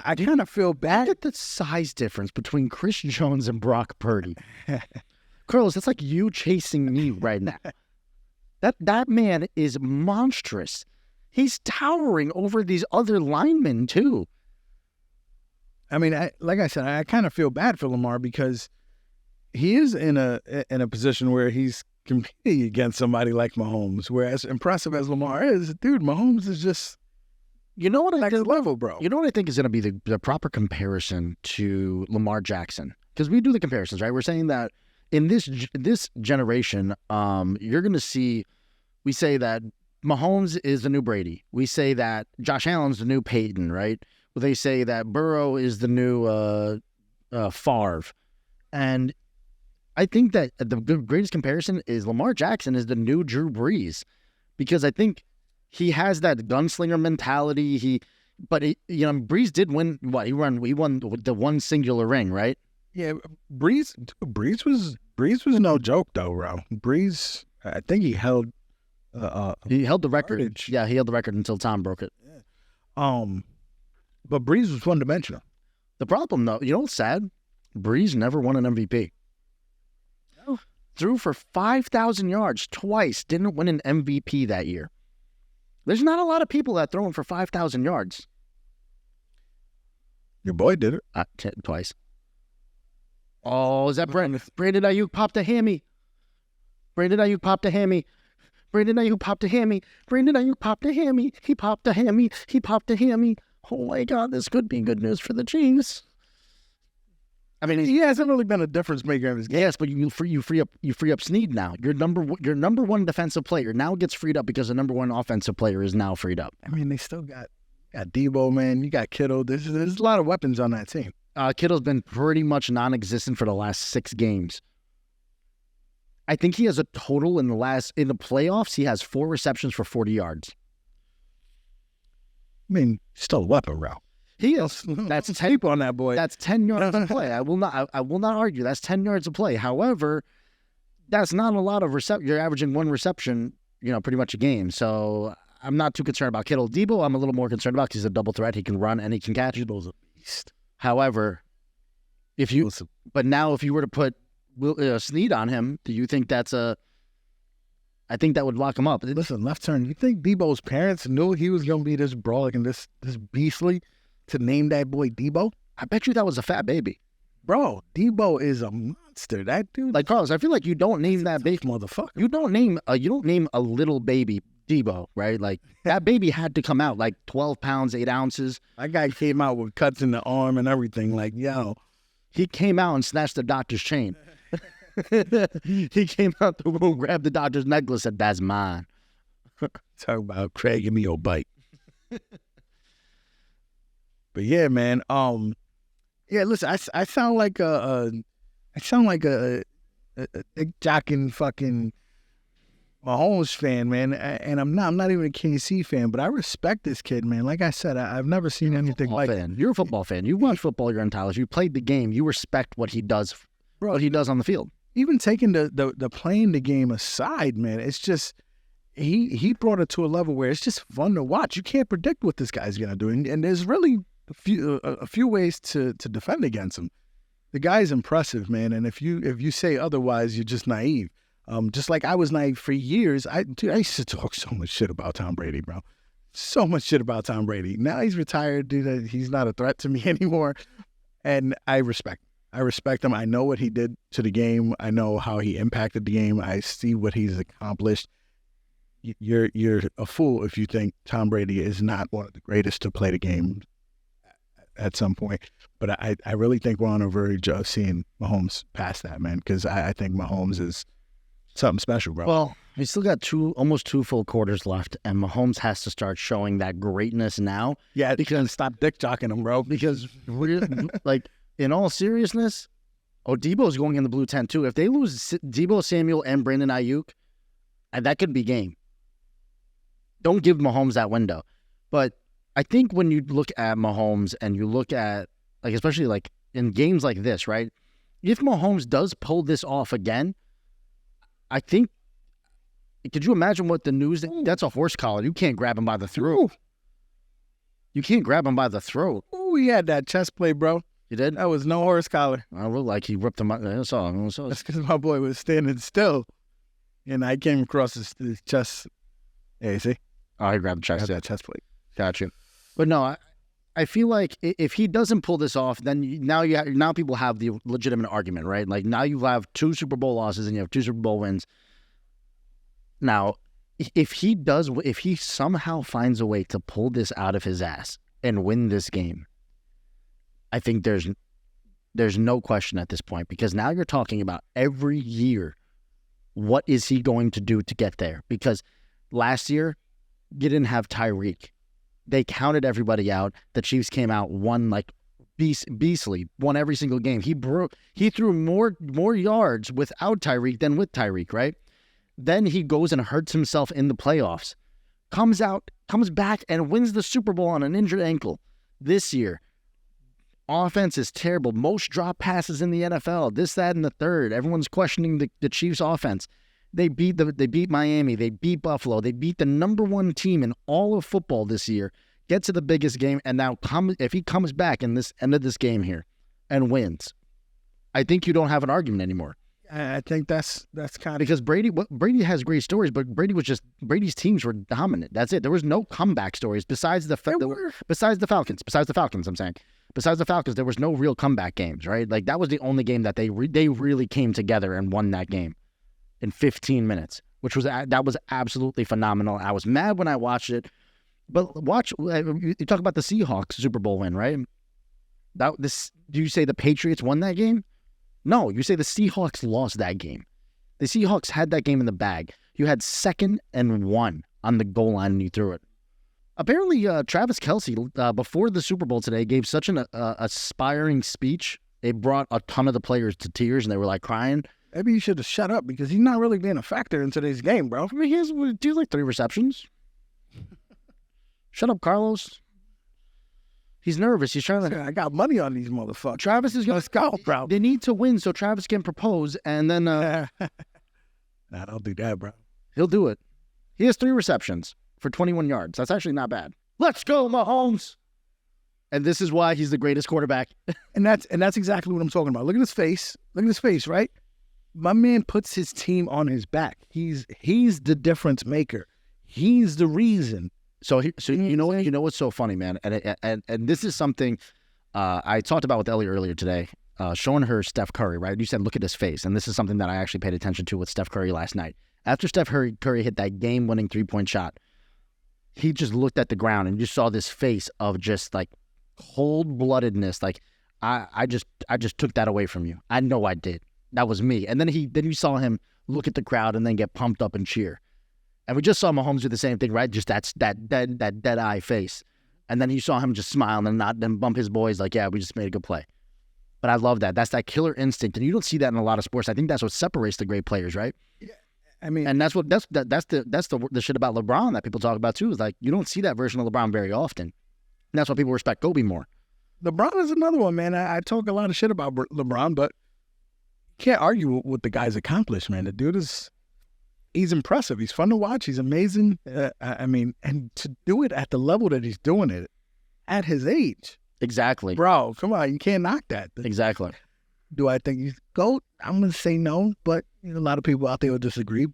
[SPEAKER 2] I kind of feel bad.
[SPEAKER 1] Look at the size difference between Chris Jones and Brock Purdy. Carlos, that's like you chasing me right now. That man is monstrous. He's towering over these other linemen too.
[SPEAKER 2] I mean, like I said, I kind of feel bad for Lamar because he is in a position where he's competing against somebody like Mahomes. Whereas impressive as Lamar is, dude, Mahomes is just,
[SPEAKER 1] you know what,
[SPEAKER 2] next level, bro.
[SPEAKER 1] You know what I think is going to be the proper comparison to Lamar Jackson? Because we do the comparisons, right? We're saying that in this generation, you're going to see, we say that Mahomes is the new Brady. We say that Josh Allen's the new Peyton, right? Well, they say that Burrow is the new Favre. And I think that the greatest comparison is Lamar Jackson is the new Drew Brees, because I think he has that gunslinger mentality. Brees did win what? He won the one singular ring, right?
[SPEAKER 2] Yeah, Brees was no joke though, bro. Brees, I think he held
[SPEAKER 1] the record.
[SPEAKER 2] Yardage.
[SPEAKER 1] Yeah, he held the record until Tom broke it.
[SPEAKER 2] Yeah. But Brees was one-dimensional.
[SPEAKER 1] The problem, though, you know what's sad? Brees never won an MVP. No. Threw for 5,000 yards twice, didn't win an MVP that year. There's not a lot of people that throwing for 5,000 yards.
[SPEAKER 2] Your boy did it.
[SPEAKER 1] Twice. Oh, is that Brandon? Brandon Ayuk popped a hammy. Brandon Ayuk popped a hammy. Brandon Ayuk popped a hammy. Brandon Ayuk popped a hammy. He popped a hammy. He popped a hammy. Oh my God, this could be good news for the Chiefs. I mean,
[SPEAKER 2] he hasn't really been a difference maker in his game.
[SPEAKER 1] Yes, but you free up Snead now. Your number one defensive player now gets freed up because the number one offensive player is now freed up.
[SPEAKER 2] I mean, they still got Debo, man. You got Kittle. There's a lot of weapons on that team.
[SPEAKER 1] Kittle's been pretty much non-existent for the last 6 games. I think he has a total in the playoffs. He has 4 receptions for 40 yards.
[SPEAKER 2] I mean, still a weapon, bro.
[SPEAKER 1] He is. That's
[SPEAKER 2] tape on that boy.
[SPEAKER 1] That's 10 yards of play. I will not argue. That's 10 yards of play. However, that's not a lot of reception. You're averaging 1 reception, pretty much a game. So I'm not too concerned about Kittle. Debo, I'm a little more concerned about because he's a double threat. He can run and he can catch.
[SPEAKER 2] Debo's a beast.
[SPEAKER 1] However, if you were to put Snead on him, do you think I think that would lock him up.
[SPEAKER 2] Listen, left turn. You think Debo's parents knew he was going to be this brawler and this beastly to name that boy Debo?
[SPEAKER 1] I bet you that was a fat baby.
[SPEAKER 2] Bro, Debo is a monster. That dude.
[SPEAKER 1] Like, Carlos, I feel like you don't name that baby.
[SPEAKER 2] Motherfucker.
[SPEAKER 1] You don't name a little baby Debo, right? Like, that baby had to come out like 12 pounds, 8 ounces.
[SPEAKER 2] That guy came out with cuts in the arm and everything. Like, yo.
[SPEAKER 1] He came out and snatched the doctor's chain. He came out the room, grabbed the doctor's necklace, said, "That's mine."
[SPEAKER 2] Talk about Craig, give me your bite. But yeah, man. Yeah, listen, I sound like a jocking fucking Mahomes fan, man. And I'm not even a KC fan, but I respect this kid, man. Like I said, I've never seen anything like it.
[SPEAKER 1] You're a football fan. You watch football your entire life. You played the game. You respect what he does, what he does on the field.
[SPEAKER 2] Even taking the playing the game aside, man, it's just he brought it to a level where it's just fun to watch. You can't predict what this guy's gonna do, and there's really a few ways to defend against him. The guy's impressive, man, and if you say otherwise, you're just naive. Just like I was naive for years. I used to talk so much shit about Tom Brady, bro. So much shit about Tom Brady. Now he's retired, dude. He's not a threat to me anymore, and I respect him. I know what he did to the game. I know how he impacted the game. I see what he's accomplished. You're a fool if you think Tom Brady is not one of the greatest to play the game at some point. But I really think we're on a verge of seeing Mahomes past that, man, because I think Mahomes is something special, bro.
[SPEAKER 1] Well, we still got almost 2 full quarters left, and Mahomes has to start showing that greatness now.
[SPEAKER 2] Yeah, because stop dick jocking him, bro.
[SPEAKER 1] Because like, in all seriousness, Debo's going in the blue tent too. If they lose Debo Samuel and Brandon Ayuk, that could be game. Don't give Mahomes that window. But I think when you look at Mahomes and you look at, like, especially like in games like this, right? If Mahomes does pull this off again, I think, could you imagine what the news, that's a horse collar. You can't grab him by the throat. You can't grab him by the throat.
[SPEAKER 2] Oh, he had that chest play, bro.
[SPEAKER 1] You did?
[SPEAKER 2] That was no horse collar.
[SPEAKER 1] I looked like he ripped him out. That's all.
[SPEAKER 2] That's because my boy was standing still, and I came across his chest. Yeah, you see?
[SPEAKER 1] Oh, he grabbed the chest.
[SPEAKER 2] That chest plate.
[SPEAKER 1] Gotcha. But no, I feel like if he doesn't pull this off, then now people have the legitimate argument, right? Like, now you have 2 Super Bowl losses and you have 2 Super Bowl wins. Now, if he somehow finds a way to pull this out of his ass and win this game, I think there's no question at this point, because now you're talking about every year, what is he going to do to get there? Because last year, you didn't have Tyreek. They counted everybody out. The Chiefs came out, won like beastly, won every single game. He threw more yards without Tyreek than with Tyreek, right? Then he goes and hurts himself in the playoffs. Comes back and wins the Super Bowl on an injured ankle. This year, offense is terrible. Most drop passes in the NFL. This, that, and the third. Everyone's questioning the Chiefs' offense. They beat Miami. They beat Buffalo. They beat the number 1 team in all of football this year. Get to the biggest game, and now if he comes back in this end of this game here and wins, I think you don't have an argument anymore.
[SPEAKER 2] I think that's kind of
[SPEAKER 1] because Brady has great stories, but Brady's teams were dominant. That's it. There was no comeback stories besides the Falcons. Besides the Falcons, I'm saying. Besides the Falcons, there was no real comeback games, right? Like, that was the only game that they really came together and won that game in 15 minutes, that was absolutely phenomenal. I was mad when I watched it, but you talk about the Seahawks Super Bowl win, right? Do you say the Patriots won that game? No, you say the Seahawks lost that game. The Seahawks had that game in the bag. You had 2nd and 1 on the goal line and you threw it. Apparently, Travis Kelce, before the Super Bowl today, gave such an aspiring speech. It brought a ton of the players to tears and they were like crying.
[SPEAKER 2] maybe you should have shut up because he's not really being a factor in today's game, bro.
[SPEAKER 1] I mean, he has like 3 receptions. Shut up, Carlos. He's nervous. He's trying to.
[SPEAKER 2] I got money on these motherfuckers.
[SPEAKER 1] Travis is going
[SPEAKER 2] Let's go, bro.
[SPEAKER 1] They need to win so Travis can propose, and then
[SPEAKER 2] Nah, don't do that, bro.
[SPEAKER 1] he'll do it. He has 3 receptions for 21 yards. That's actually not bad. Let's go, Mahomes. And this is why he's the greatest quarterback.
[SPEAKER 2] And that's exactly what I'm talking about. Look at his face. Look at his face, right? My man puts his team on his back. He's the difference maker. He's the reason.
[SPEAKER 1] So you know what's so funny, man, and this is something I talked about with Ellie earlier today, showing her Steph Curry, right? You said look at his face, and this is something that I actually paid attention to with Steph Curry last night. After Steph Curry hit that game-winning 3-point shot, he just looked at the ground and you saw this face of just like cold-bloodedness. Like I just took that away from you. I know I did. That was me. And then you saw him look at the crowd and then get pumped up and cheer. And we just saw Mahomes do the same thing, right? Just that dead eye face. And then you saw him just smile and not then bump his boys like, yeah, we just made a good play. But I love that. That's that killer instinct. And you don't see that in a lot of sports. I think that's what separates the great players, right?
[SPEAKER 2] Yeah. I mean,
[SPEAKER 1] and that's the shit about LeBron that people talk about too, is like you don't see that version of LeBron very often. And that's why people respect Kobe more.
[SPEAKER 2] LeBron is another one, man. I talk a lot of shit about LeBron, but can't argue with the guy's accomplished, man. The dude he's impressive. He's fun to watch. He's amazing. I mean, and to do it at the level that he's doing it at his age.
[SPEAKER 1] Exactly.
[SPEAKER 2] Bro, come on. You can't knock that.
[SPEAKER 1] Exactly.
[SPEAKER 2] Do I think he's GOAT? I'm going to say no, but a lot of people out there will disagree.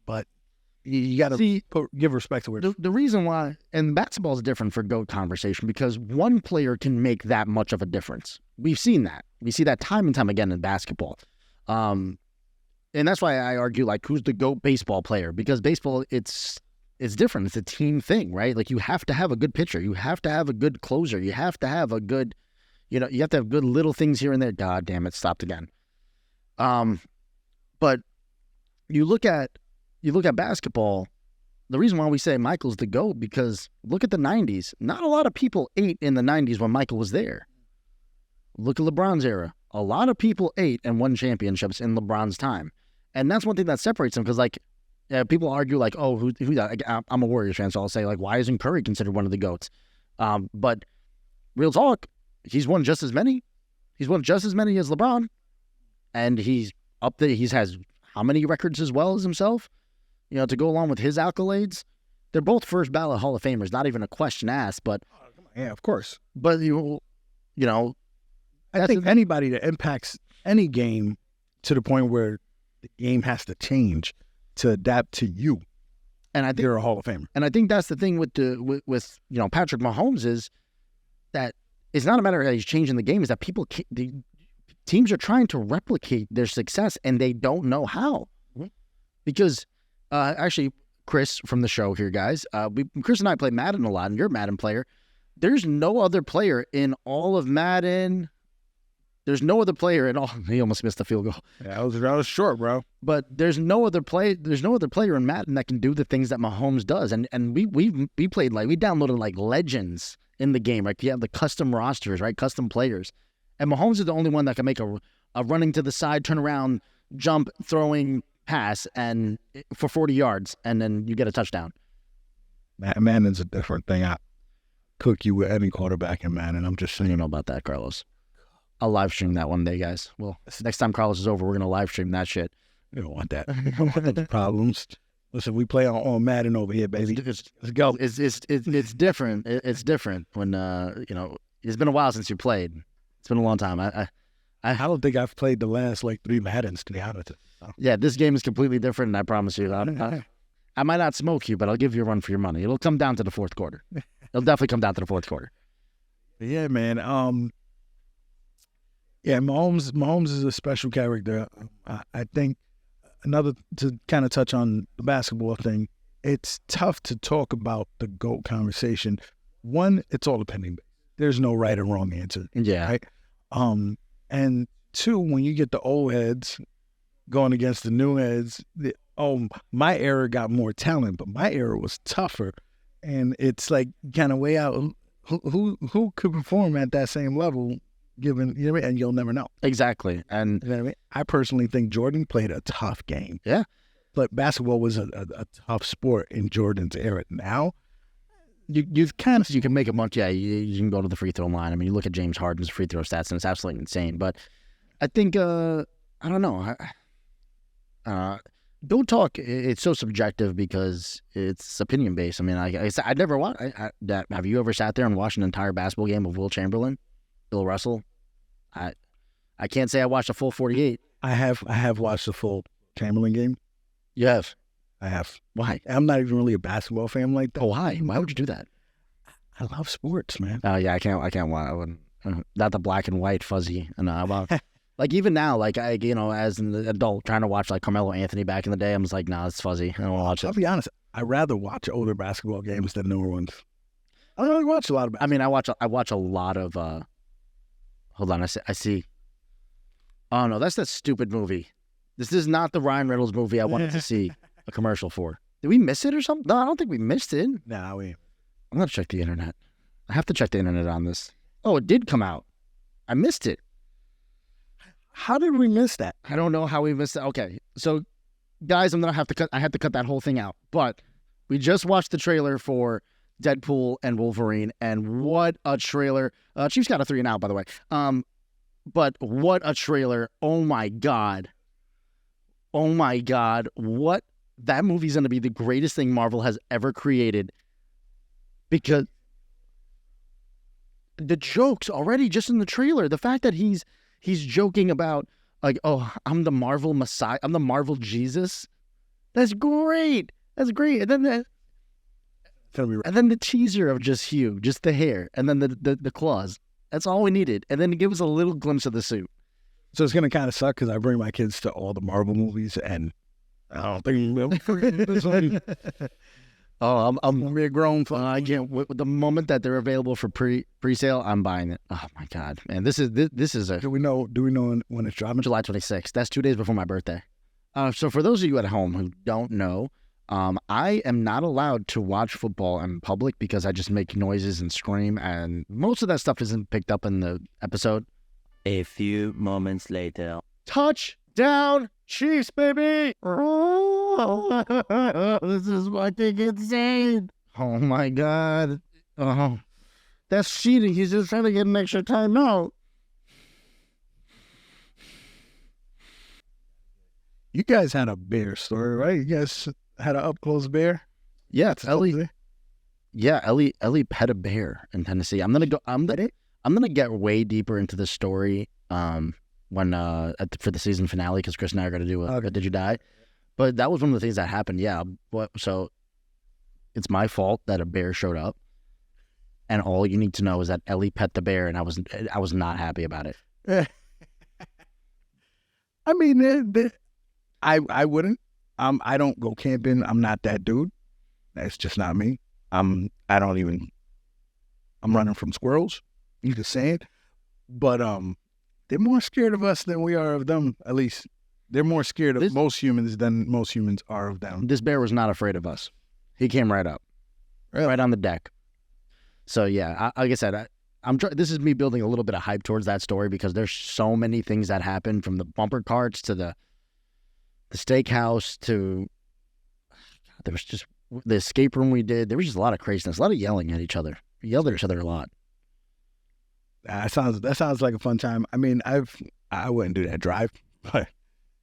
[SPEAKER 2] But you got to give respect to it.
[SPEAKER 1] The reason why, and basketball is different for GOAT conversation because one player can make that much of a difference. We've seen that. We see that time and time again in basketball. And that's why I argue, like, who's the GOAT baseball player? Because baseball, it's different. It's a team thing, right? Like, you have to have a good pitcher. You have to have a good closer. You have to have a good, you have to have good little things here and there. God damn it, stopped again. But you look at basketball, the reason why we say Michael's the GOAT, because look at the 90s. Not a lot of people ate in the 90s when Michael was there. Look at LeBron's era. A lot of people ate and won championships in LeBron's time. And that's one thing that separates them because, like, people argue, like, oh, who that? I'm a Warriors fan, so I'll say, like, why isn't Curry considered one of the GOATs? But real talk, he's won just as many. He's won just as many as LeBron. And he's up there. He has how many records as well as himself? To go along with his accolades. They're both first ballot Hall of Famers. Not even a question asked, but...
[SPEAKER 2] Yeah, of course.
[SPEAKER 1] But,
[SPEAKER 2] I think anybody that impacts any game to the point where the game has to change to adapt to you, and I think you're a Hall of Famer. And
[SPEAKER 1] I think that's the thing with Patrick Mahomes is that it's not a matter of he's changing the game. Is that the teams are trying to replicate their success and they don't know how. Mm-hmm. Because actually, Chris from the show here, guys, Chris and I play Madden a lot, and you're a Madden player. There's no other player in all of Madden. There's no other player in all. He almost missed the field goal.
[SPEAKER 2] Yeah, that was short, bro.
[SPEAKER 1] But there's no other player in Madden that can do the things that Mahomes does. And we played we downloaded like legends in the game. Right, you have the custom rosters, right, custom players. And Mahomes is the only one that can make a running to the side, turn around, jump, throwing pass, and for 40 yards, and then you get a touchdown.
[SPEAKER 2] Madden's a different thing. I cook you with any quarterback in Madden. I'm just saying.
[SPEAKER 1] You don't know about that, Carlos. I'll live stream that one day, guys. Well, next time Carlos is over, we're going to live stream that shit.
[SPEAKER 2] You don't want that. You don't want those problems. Listen, we play on Madden over here, baby. Let's go.
[SPEAKER 1] It's different. It's different when, it's been a while since you played. It's been a long time.
[SPEAKER 2] I don't think I've played the last 3 Maddens, to be honest.
[SPEAKER 1] Yeah, this game is completely different, and I promise you. I might not smoke you, but I'll give you a run for your money. It'll come down to the fourth quarter. It'll definitely come down to the fourth quarter.
[SPEAKER 2] Yeah, man. Yeah, Mahomes is a special character. I think to kind of touch on the basketball thing, it's tough to talk about the GOAT conversation. One, it's all opinion. There's no right or wrong answer.
[SPEAKER 1] Yeah.
[SPEAKER 2] Right? And two, when you get the old heads going against the new heads, my era got more talent, but my era was tougher. And it's kind of way out who could perform at that same level given, you know what I mean? And you'll never know.
[SPEAKER 1] Exactly. And
[SPEAKER 2] You know what I mean? I personally think Jordan played a tough game.
[SPEAKER 1] Yeah.
[SPEAKER 2] But basketball was a tough sport in Jordan's era. Now, you kind of...
[SPEAKER 1] you can make a bunch. Yeah, you can go to the free throw line. I mean, you look at James Harden's free throw stats, and it's absolutely insane. But I think, I don't know. Don't talk. It's so subjective because it's opinion based. I mean, I never watched. Have you ever sat there and watched an entire basketball game of Will Chamberlain, Bill Russell? I can't say I watched a full 48.
[SPEAKER 2] I have watched the full Chamberlain game.
[SPEAKER 1] You have?
[SPEAKER 2] I have.
[SPEAKER 1] Why?
[SPEAKER 2] I'm not even really a basketball fan like that.
[SPEAKER 1] Oh, why? Why would you do that?
[SPEAKER 2] I love sports, man.
[SPEAKER 1] Oh yeah, I can't. I wouldn't. Not the black and white fuzzy. Like even now, like as an adult trying to watch like Carmelo Anthony back in the day, I'm just like, nah, it's fuzzy. I don't want to watch it.
[SPEAKER 2] I'll be honest. I'd rather watch older basketball games than newer ones. I don't really watch a lot of basketball.
[SPEAKER 1] I mean, I watch a lot of. Hold on, I see. Oh no, that's that stupid movie. This is not the Ryan Reynolds movie I wanted to see a commercial for. Did we miss it or something? No, I don't think we missed it.
[SPEAKER 2] Nah,
[SPEAKER 1] I'm gonna check the internet. I have to check the internet on this. Oh, it did come out. I missed it.
[SPEAKER 2] How did we miss that?
[SPEAKER 1] I don't know how we missed it. Okay, so guys, I have to cut that whole thing out. But we just watched the trailer for Deadpool and Wolverine, and what a trailer! Chiefs got a 3 and out, by the way. But what a trailer! Oh my god! What that movie's going to be the greatest thing Marvel has ever created, because the jokes already just in the trailer, the fact that he's joking about like, oh, I'm the Marvel Messiah, I'm the Marvel Jesus. That's great. And then the teaser of just Hugh, just the hair, and then the claws. That's all we needed. And then give us a little glimpse of the suit.
[SPEAKER 2] So it's going to kind of suck because I bring my kids to all the Marvel movies, and I don't think this one.
[SPEAKER 1] Oh, I'm going to be a grown fan. I can't. The moment that they're available for pre-sale, I'm buying it. Oh my god, man! This is a.
[SPEAKER 2] Do we know when it's dropping?
[SPEAKER 1] July 26th. That's 2 days before my birthday. So for those of you at home who don't know, I am not allowed to watch football in public because I just make noises and scream, and most of that stuff isn't picked up in the episode.
[SPEAKER 4] A few moments later.
[SPEAKER 1] Touchdown, Chiefs, baby! Oh, this is fucking insane. Oh my god. Oh, that's cheating. He's just trying to get an extra timeout.
[SPEAKER 2] You guys had a bear story, right? You guys had an up-close bear?
[SPEAKER 1] Yeah, Ellie. Yeah, Ellie pet a bear in Tennessee. I'm gonna get way deeper into the story when for the season finale, because Chris and I are gonna do a Did You Die? But that was one of the things that happened. Yeah, so it's my fault that a bear showed up, and all you need to know is that Ellie pet the bear, and I was not happy about it.
[SPEAKER 2] I mean, I wouldn't. I don't go camping. I'm not that dude. That's just not me. I'm running from squirrels. You just saying. But they're more scared of us than we are of them. At least they're more scared of most humans than most humans are of them.
[SPEAKER 1] This bear was not afraid of us. He came right up, right on the deck. So yeah, like I said, this is me building a little bit of hype towards that story because there's so many things that happened, from the bumper carts to the steakhouse to there was just the escape room we did. There was just a lot of craziness, a lot of yelling at each other. We yelled at each other a lot.
[SPEAKER 2] That sounds like a fun time. I mean, I wouldn't do that drive, but it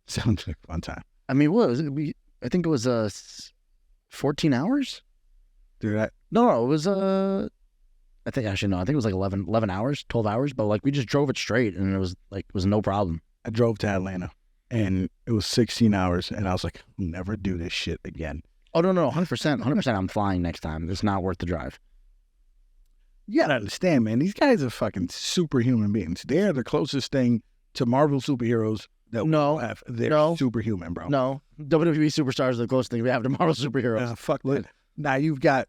[SPEAKER 2] sounds like a fun time.
[SPEAKER 1] I mean, what was it? I think it was 14 hours.
[SPEAKER 2] Do that?
[SPEAKER 1] No, it was I think it was like 11 hours, 12 hours. But like we just drove it straight, and it was no problem.
[SPEAKER 2] I drove to Atlanta, and it was 16 hours, and I was like, I'll never do this shit again.
[SPEAKER 1] Oh no, 100%. I'm flying next time. It's not worth the drive.
[SPEAKER 2] You gotta understand, man. These guys are fucking superhuman beings. They are the closest thing to Marvel superheroes that we have. They're superhuman, bro.
[SPEAKER 1] No, WWE superstars are the closest thing we have to Marvel superheroes.
[SPEAKER 2] Fuck that. Now you've got.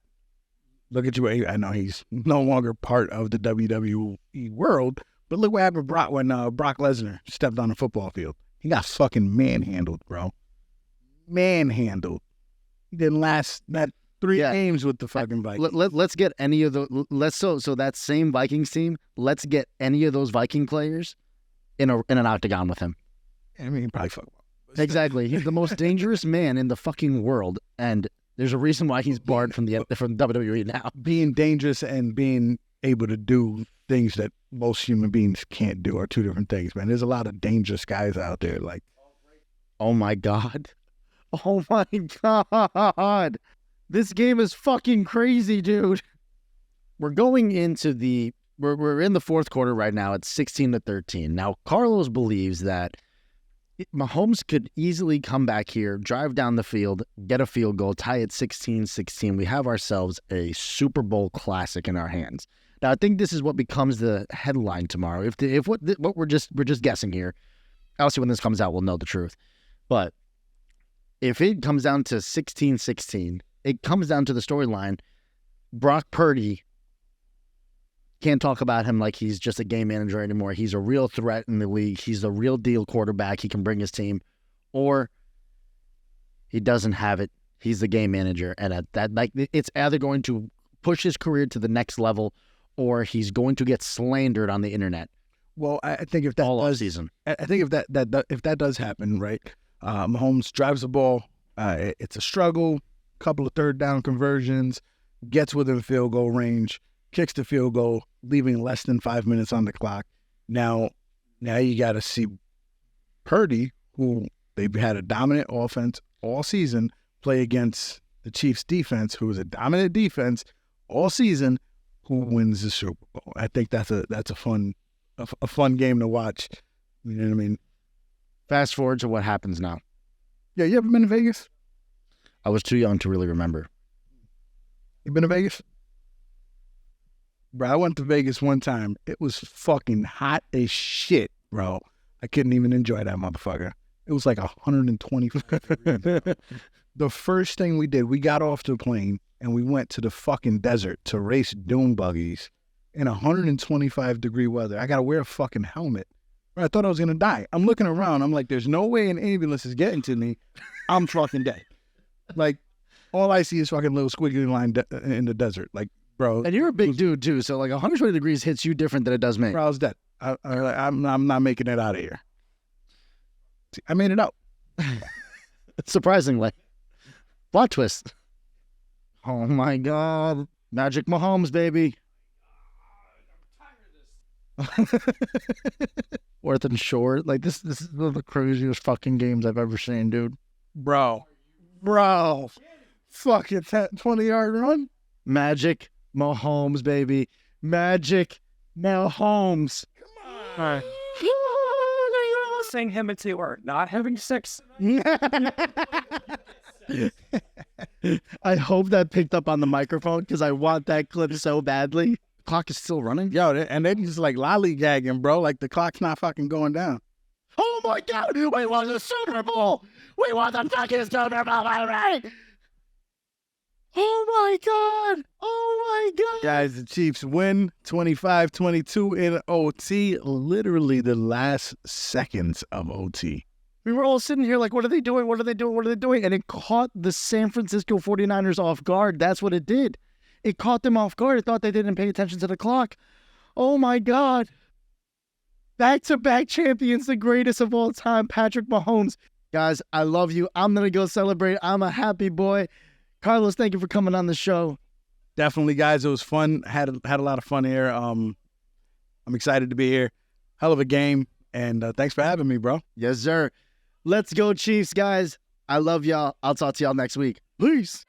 [SPEAKER 2] Look at you. I know he's no longer part of the WWE world, but look what happened when Brock Lesnar stepped on the football field. He got fucking manhandled, bro. Manhandled. He didn't last that 3
[SPEAKER 1] Yeah.
[SPEAKER 2] games with the fucking Vikings.
[SPEAKER 1] Let's get any of the so that same Vikings team. Let's get any of those Viking players in an octagon with him.
[SPEAKER 2] I mean, he probably fuck.
[SPEAKER 1] Exactly. He's the most dangerous man in the fucking world, and there's a reason why he's barred from WWE now.
[SPEAKER 2] Being dangerous and being able to do things that most human beings can't do are two different things, man. There's a lot of dangerous guys out there. Like,
[SPEAKER 1] oh my god, oh my god, this game is fucking crazy, dude. We're going into we're in the fourth quarter right now. It's 16-13. Now Carlos believes that Mahomes could easily come back here, drive down the field, get a field goal, tie it 16-16. We have ourselves a Super Bowl classic in our hands. Now, I think this is what becomes the headline tomorrow. If what we're just guessing here. Obviously, when this comes out, we'll know the truth. But if it comes down to 16-16, it comes down to the storyline. Brock Purdy can't talk about him like he's just a game manager anymore. He's a real threat in the league. He's the real deal quarterback. He can bring his team. Or he doesn't have it. He's the game manager. And at that, like, it's either going to push his career to the next level or he's going to get slandered on the internet.
[SPEAKER 2] well, I think if that
[SPEAKER 1] all
[SPEAKER 2] does,
[SPEAKER 1] season.
[SPEAKER 2] I think if that does happen, right? Mahomes drives the ball. It's a struggle. Couple of third down conversions. Gets within field goal range. Kicks the field goal, leaving less than 5 minutes on the clock. Now you got to see Purdy, who they've had a dominant offense all season, play against the Chiefs' defense, who is a dominant defense all season, who wins the Super Bowl. I think that's a fun game to watch. You know what I mean?
[SPEAKER 1] Fast forward to what happens now.
[SPEAKER 2] Yeah, you ever been to Vegas?
[SPEAKER 1] I was too young to really remember.
[SPEAKER 2] You been to Vegas? Bro, I went to Vegas one time. It was fucking hot as shit, bro. I couldn't even enjoy that motherfucker. It was like 125 degrees. The first thing we did, we got off the plane and we went to the fucking desert to race dune buggies in 125 degree weather. I got to wear a fucking helmet. Bro, I thought I was going to die. I'm looking around. I'm like, there's no way an ambulance is getting to me. I'm fucking dead. Like, all I see is fucking little squiggly line in the desert. Like, bro.
[SPEAKER 1] And you're a big dude, too, so like 120 degrees hits you different than it does me.
[SPEAKER 2] Bro, I was dead. I'm not making it out of here. See, I made it out.
[SPEAKER 1] Surprisingly. Plot twist. Oh, my God. Magic Mahomes, baby. Worth and short. Like, this is one of the craziest fucking games I've ever seen, dude.
[SPEAKER 2] Bro. Fucking 20-yard run.
[SPEAKER 1] Magic Mahomes, baby. Magic Mahomes.
[SPEAKER 5] All right. Saying him and two are not having sex.
[SPEAKER 1] I hope that picked up on the microphone because I want that clip so badly. Clock is still running.
[SPEAKER 2] Yo, and they just like lollygagging, bro. Like the clock's not fucking going down.
[SPEAKER 1] Oh my God! We won the Super Bowl. We won the fucking Super Bowl, all right? Oh my God! Oh my God!
[SPEAKER 2] Guys, the Chiefs win 25-22 in OT. Literally the last seconds of OT.
[SPEAKER 1] We were all sitting here like, what are they doing? What are they doing? What are they doing? And it caught the San Francisco 49ers off guard. That's what it did. It caught them off guard. It thought they didn't pay attention to the clock. Oh my God. Back-to-back champions, the greatest of all time, Patrick Mahomes. Guys, I love you. I'm going to go celebrate. I'm a happy boy. Carlos, thank you for coming on the show.
[SPEAKER 2] Definitely, guys. It was fun. Had a lot of fun here. I'm excited to be here. Hell of a game. And thanks for having me, bro.
[SPEAKER 1] Yes, sir. Let's go Chiefs, guys. I love y'all. I'll talk to y'all next week. Peace.